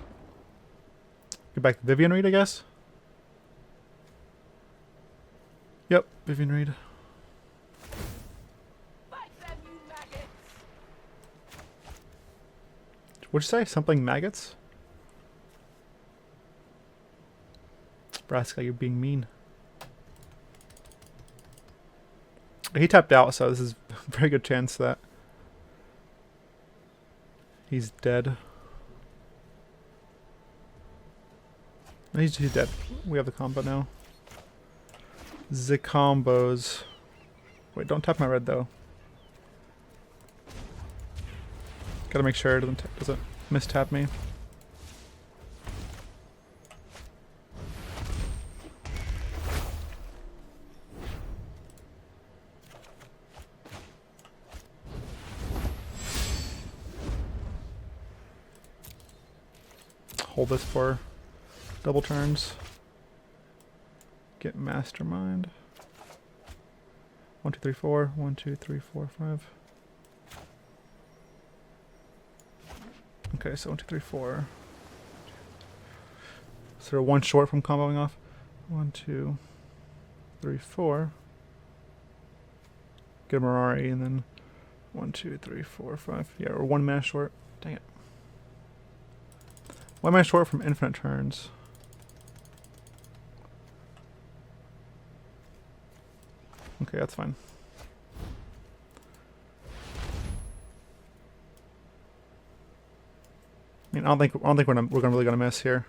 Get back to Vivian Reed, I guess. Yep, Vivian Reed. What'd you say? Something maggots? Braska, you're being mean. He tapped out, so this is a very good chance that he's dead. He's dead. We have the combo now. The combos. Wait, don't tap my red though. Gotta make sure it doesn't mistap me. Hold this for double turns. Get Mastermind. 1, 2, 3, 4. 1, 2, 3, 4, 5. Okay, so 1, 2, 3, 4. So we're one short from comboing off. 1, 2, 3, 4. Get a Mirari, and then 1, 2, 3, 4, 5. Yeah, we're 1 mana short. Dang it. 1 mana short from infinite turns. Okay, that's fine. I mean, I don't think we're really gonna miss here.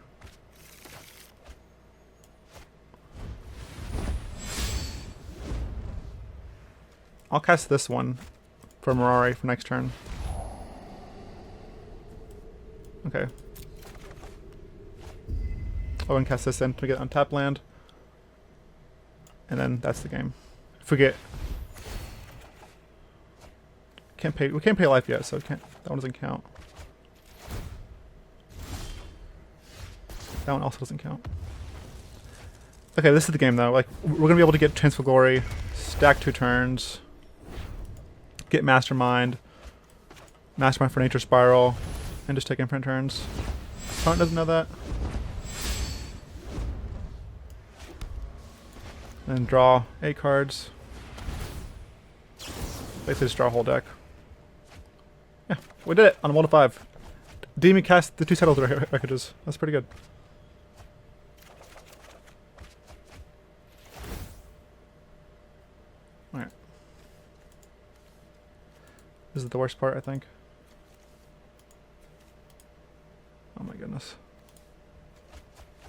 I'll cast this one for Mirari for next turn. Okay. I'll go and cast this in to get untapped land. And then that's the game. Forget. We can't pay life yet, so that one doesn't count. That one also doesn't count. Okay, this is the game though. Like, we're gonna be able to get Transfer Glory, stack 2 turns, get Mastermind for Nature Spiral, and just take infinite turns. Opponent doesn't know that. And draw 8 cards. Basically just draw a whole deck. Yeah, we did it on a 1 to 5. Didn't even cast the 2 settled wreckages. That's pretty good. Alright. This is the worst part, I think. Oh my goodness.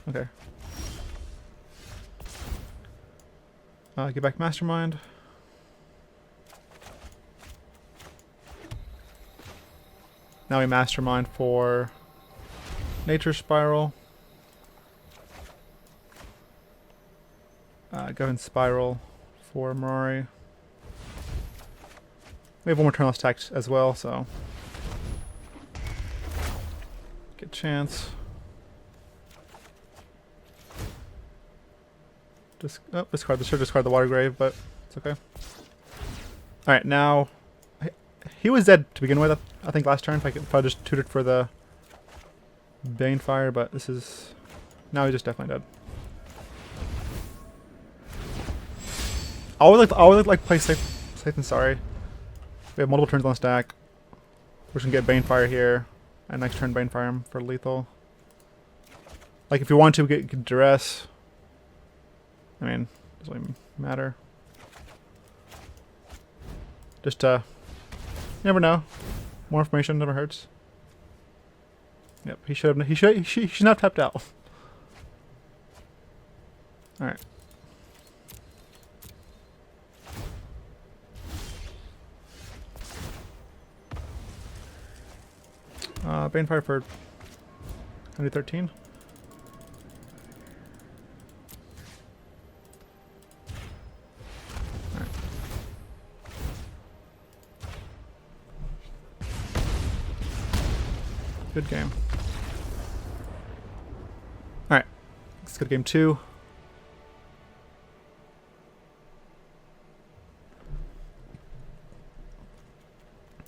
Okay. Get back Mastermind. Now we Mastermind for Nature Spiral. Go and Spiral for Mirari. We have 1 more turn left stacked as well, so good chance. Discard. Should discard the Water Grave, but it's okay. All right, now he was dead to begin with. I think last turn, if I just tutored for the Banefire, but this is now he's just definitely dead. I always like play safe than sorry. We have multiple turns on the stack. We're just gonna get Banefire here, and next turn Banefire him for lethal. Like if you want to get Duress. I mean, doesn't really matter. Just you never know. More information never hurts. Yep, he should not have tapped out. All right. Banefire for 113. Good game. Alright. Let's go to game 2.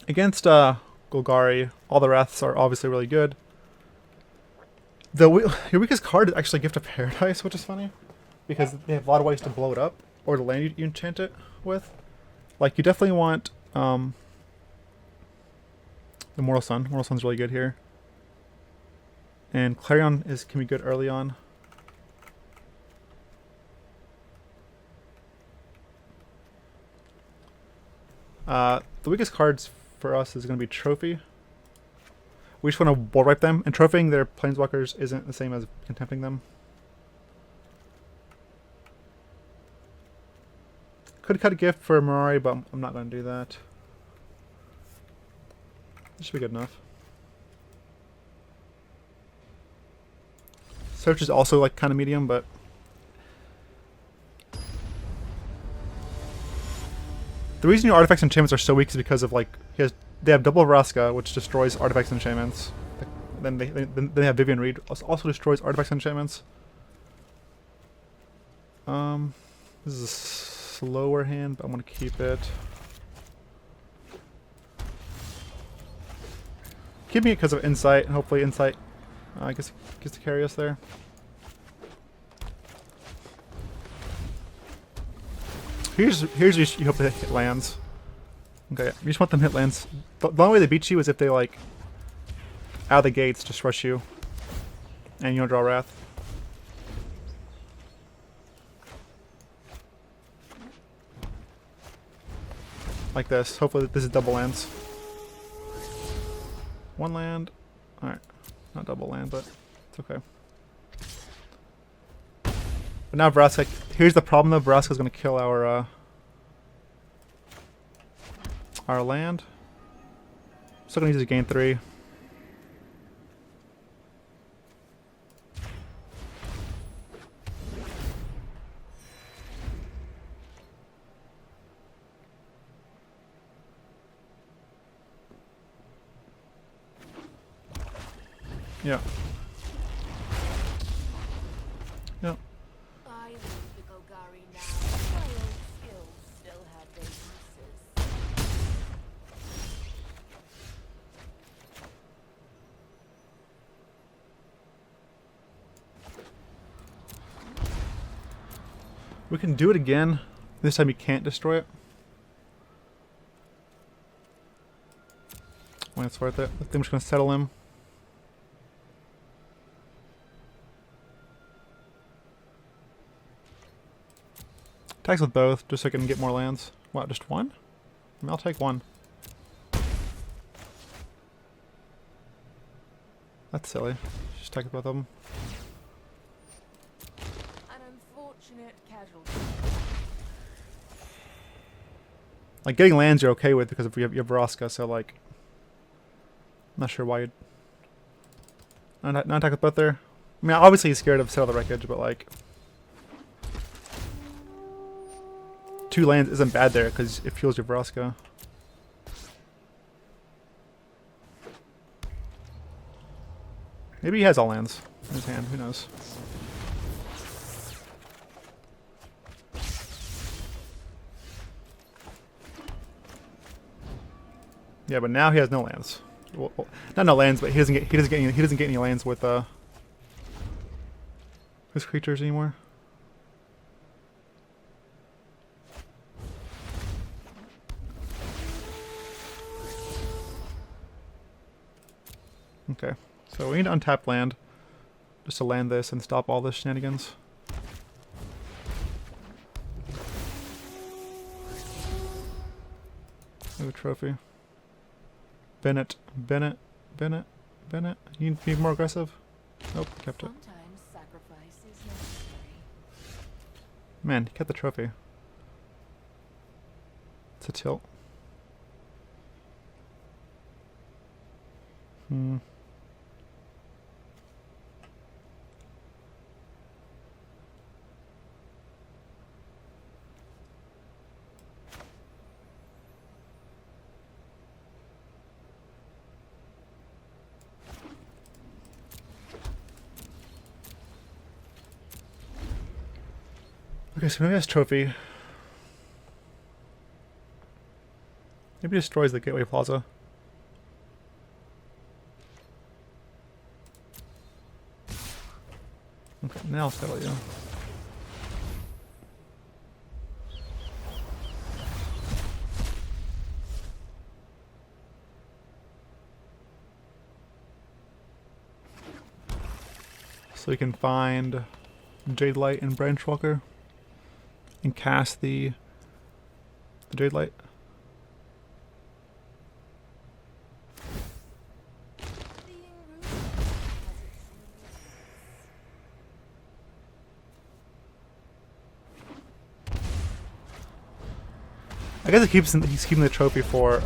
Against Golgari, all the Wraths are obviously really good. Your weakest card is actually Gift of Paradise, which is funny. Because they have a lot of ways to blow it up, or the land you enchant it with. Like, you definitely want the Mortal Sun. Mortal Sun's really good here. And Clarion can be good early on. The weakest cards for us is going to be Trophy. We just want to board wipe them, and trophying their planeswalkers isn't the same as contempting them. Could cut a gift for Mirari, but I'm not going to do that. This should be good enough. Search is also like kind of medium, but the reason your artifacts and enchantments are so weak is because of like they have double Vraska, which destroys artifacts and enchantments. Then they have Vivian Reed, also destroys artifacts and enchantments. This is a slower hand, but I'm gonna keep it. Keeping it because of Insight, and hopefully Insight, I guess, gets to carry us there. Here's you hope they hit lands. Okay, you just want them to hit lands. The only way they beat you is if they like out of the gates just rush you, and you don't draw Wrath. Like this. Hopefully this is double lands. One land. Alright. Not double land, but it's okay. But now Vraska, here's the problem though, Vraska's gonna kill our land. Still gonna use it to gain 3. Yeah. Yeah. I leave the Golgari now. My old skills still have their uses. We can do it again. This time you can't destroy it. When it's worth it. I think I'm just gonna settle him. Attacks with both, just so I can get more lands. What, just one? I mean, I'll take one. That's silly. Just attack with both of them. An unfortunate casualty. Like, getting lands you're okay with because of you have Vraska, so like... I'm not sure why you'd... Not attack with both there. I mean, obviously he's scared of Settle the Wreckage, but like... 2 lands isn't bad there because it fuels your Vraska. Maybe he has all lands in his hand, who knows. Yeah, but now he has no lands. Well, not no lands, but he doesn't get any lands with his creatures anymore. Okay, so we need to untap land just to land this and stop all the shenanigans. Ooh, trophy. Bennett. You need more aggressive? Nope, kept it. Sometimes sacrifice is necessary. Man, he kept the trophy. It's a tilt. Okay, so maybe that's trophy. Maybe destroys the Gateway Plaza. Okay, now I'll settle you. So we can find Jade Light and Branchwalker and cast the Jade Light. I guess he's keeping the trophy for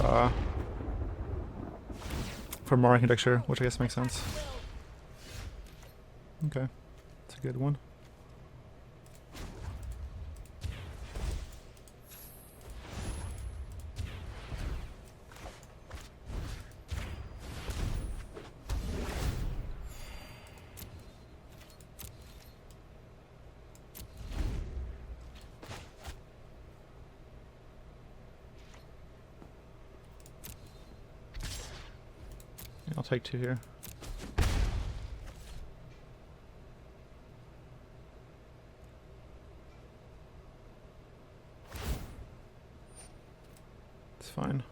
more architecture, which I guess makes sense. Okay, that's a good one. I'll take 2 here. fine.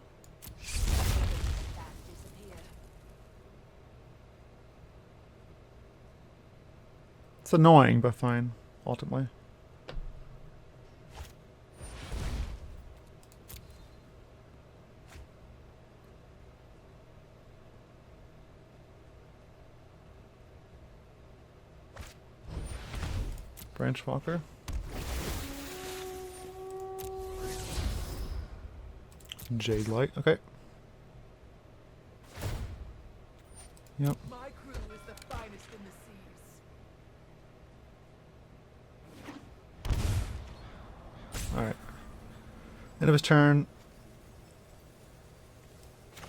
That disappear. It's annoying, but fine, ultimately. Branch Walker. Jade Light, okay. Yep. My crew is the finest in the seas. Alright. End of his turn.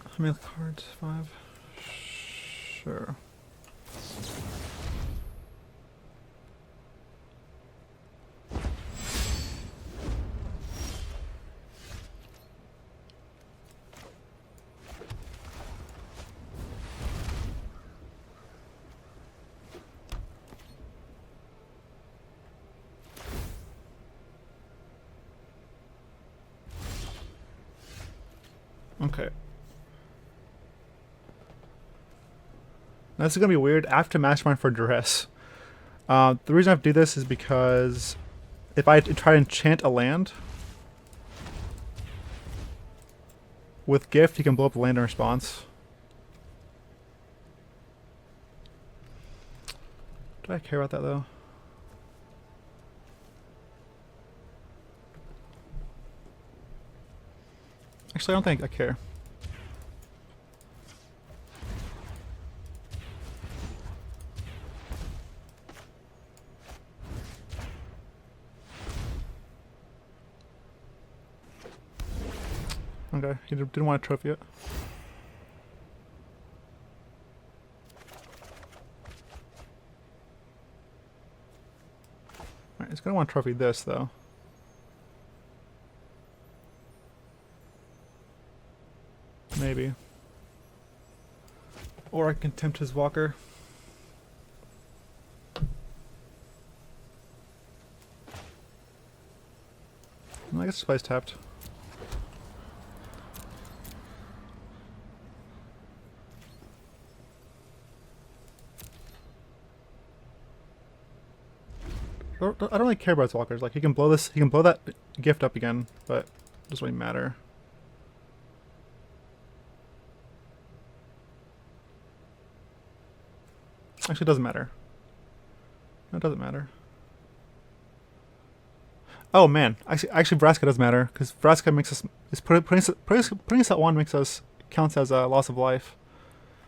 How many cards? 5? Sure. Okay. Now this is gonna be weird. I have to mastermind for duress. The reason I have to do this is because if I try to enchant a land with gift, you can blow up the land in response. Do I care about that though? Actually, I don't think I care. Okay, he didn't want a trophy yet. Alright, he's gonna want to trophy this though. Maybe. Or I can tempt his walker. I guess this play's tapped. I don't really care about his walkers. Like he can blow this, he can blow that gift up again, but it doesn't really matter. Actually, it doesn't matter. No, it doesn't matter. Oh man, actually, Vraska does matter because Vraska makes us putting us at 1 makes us counts as a loss of life.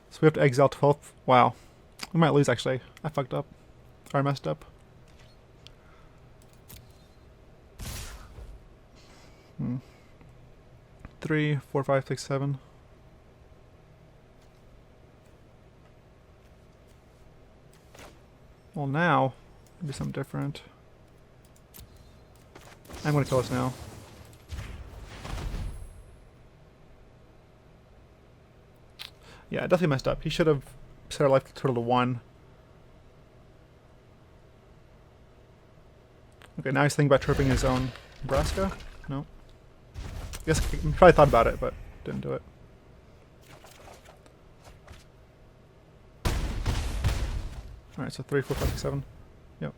So we have to exile 12. Wow, we might lose. Actually, I fucked up. Or I messed up. 3, 4, 5, 6, 7. Well, now maybe something different. I'm gonna kill us now. Yeah, I definitely messed up. He should have set our life total to 1. Okay, now he's thinking about tripping his own Vraska? No. I guess he probably thought about it, but didn't do it. Alright, so 3, 4, 5, 6, 7. Yep.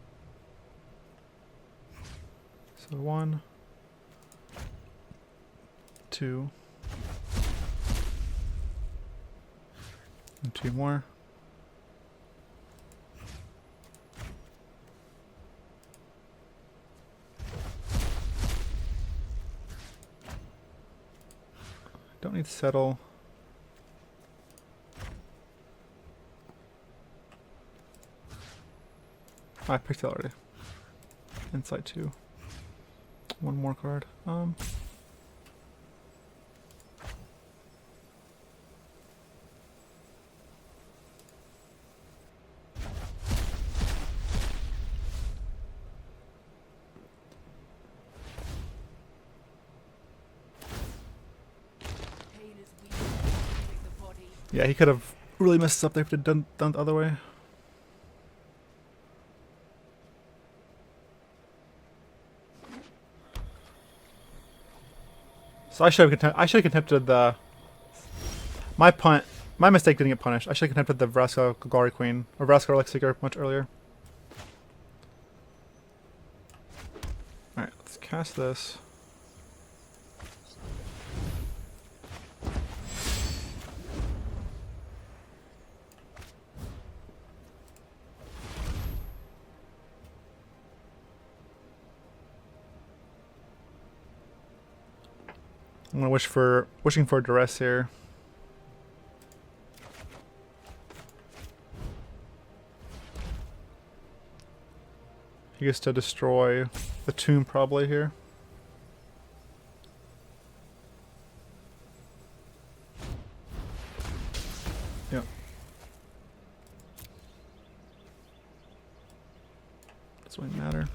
So 1, 2, and 2 more. Don't need to settle. I picked it already. Inside 2. 1 more card. Yeah, he could have really messed up there if he'd done it the other way. So I should have contempted the my mistake didn't get punished. I should have contempted the Vraska Golgari Queen or Vraska Relic Seeker much earlier. Alright, let's cast this. I'm gonna wishing for duress here. He gets to destroy the tomb probably here. Yep. Doesn't really matter.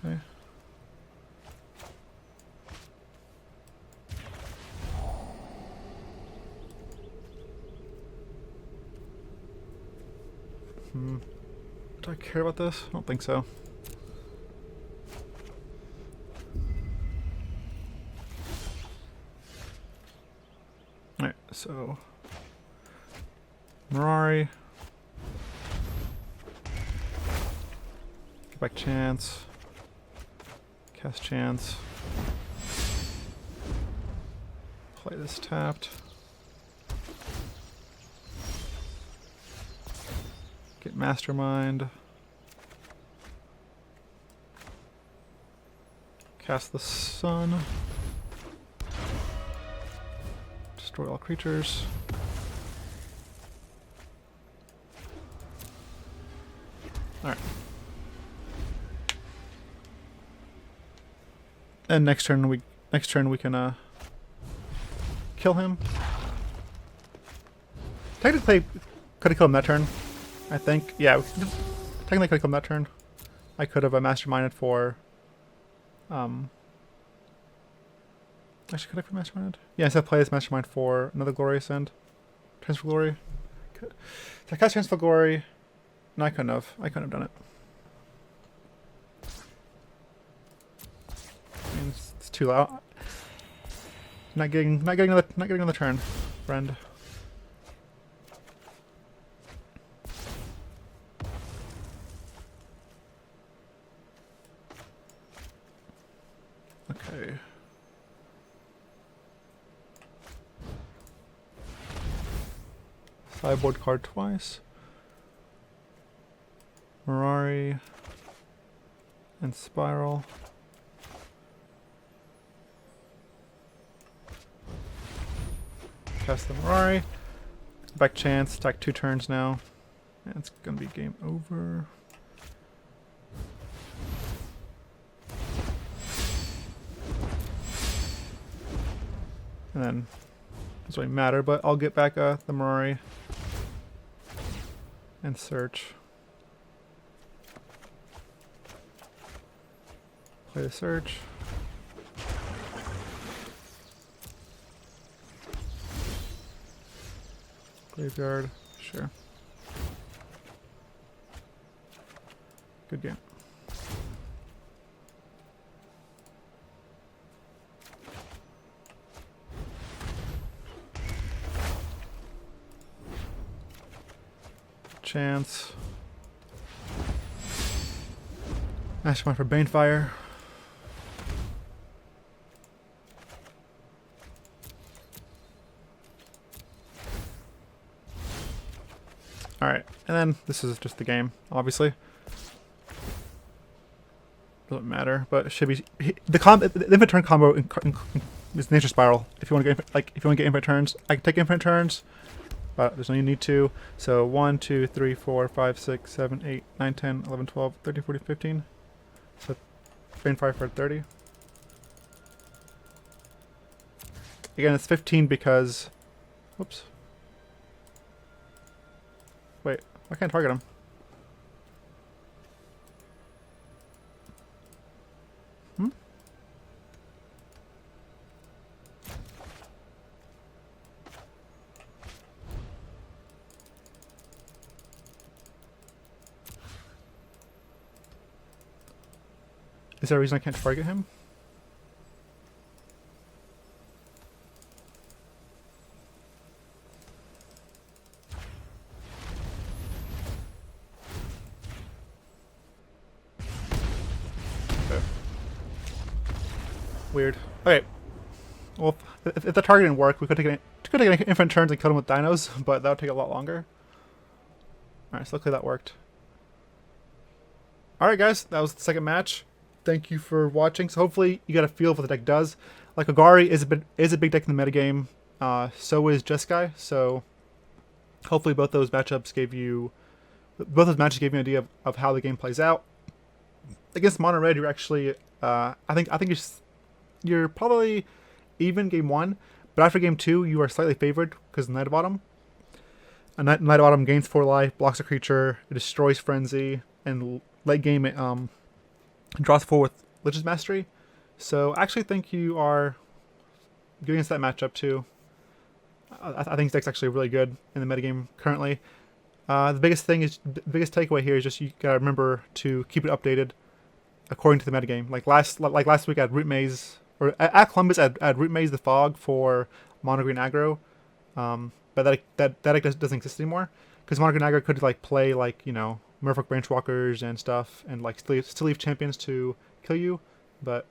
Okay. Do I care about this? I don't think so. Alright, so Mirari. Get back chance. Cast chance. Play this tapped. Get Mastermind. Cast the Sun. Destroy all creatures. Alright. And next turn we can kill him. Technically could have killed him that turn. I think. Yeah, technically could have killed him that turn. I could have masterminded for actually, could I have masterminded? Yeah, instead of play this mastermind for another glorious end. Transfer glory. Good. So I cast transfer glory. No, I couldn't have. I couldn't have done it. I mean, it's too loud. Not getting another turn, friend. Okay. Sideboard card twice. Mirari and Spiral. Cast the Mirari. Back chance. Attack 2 turns now. And it's gonna be game over. And then doesn't really matter, but I'll get back the Mirari and search. Play the search. Graveyard, sure. Good game. Chance. Mastermind for Banefire. Alright, and then this is just the game, obviously. Doesn't matter, but it should be the infinite turn combo is Nature Spiral. If you want to get infinite turns, I can take infinite turns. But there's no need to. So 1, 2, 3, 4, 5, 6, 7, 8, 9, 10, 11, 12, 13, 14, 15. So Banefire for 30. Again, it's 15 because... Whoops. Wait, I can't target him. Is there a reason I can't target him? Weird. Okay. Well, if the target didn't work, we could take an infinite turns and kill them with dinos, but that would take a lot longer. Alright, so luckily that worked. Alright guys, that was the second match. Thank you for watching. So hopefully you got a feel of what the deck does. Like, Ogari is a big deck in the metagame. So is Jeskai. So hopefully both those matches gave you an idea of how the game plays out. Against Mono Red, you're actually I think you're probably even game 1, but after game 2 you are slightly favored because of Night Bottom. A Night Bottom gains 4 life, blocks a creature, it destroys Frenzy, and late game it draws 4 with Lich's Mastery. So I actually think you are good against that matchup too. I think this deck's actually really good in the metagame currently. The biggest takeaway here is just you gotta remember to keep it updated according to the metagame. Like last week I had Root Maze, or at Columbus I had Root Maze the Fog for Mono Green aggro, but that deck doesn't exist anymore because Mono Green aggro could like play like, you know, Merfolk Branchwalkers and stuff, and like still leave champions to kill you, but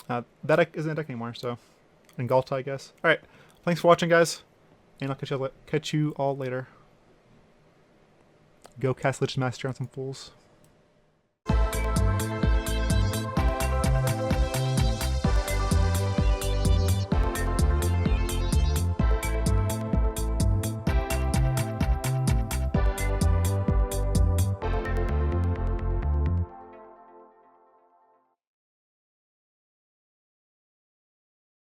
that deck isn't a deck anymore. So, and Galta, I guess. All right, thanks for watching, guys, and I'll catch you all later. Go cast Lich's Mastery on some fools.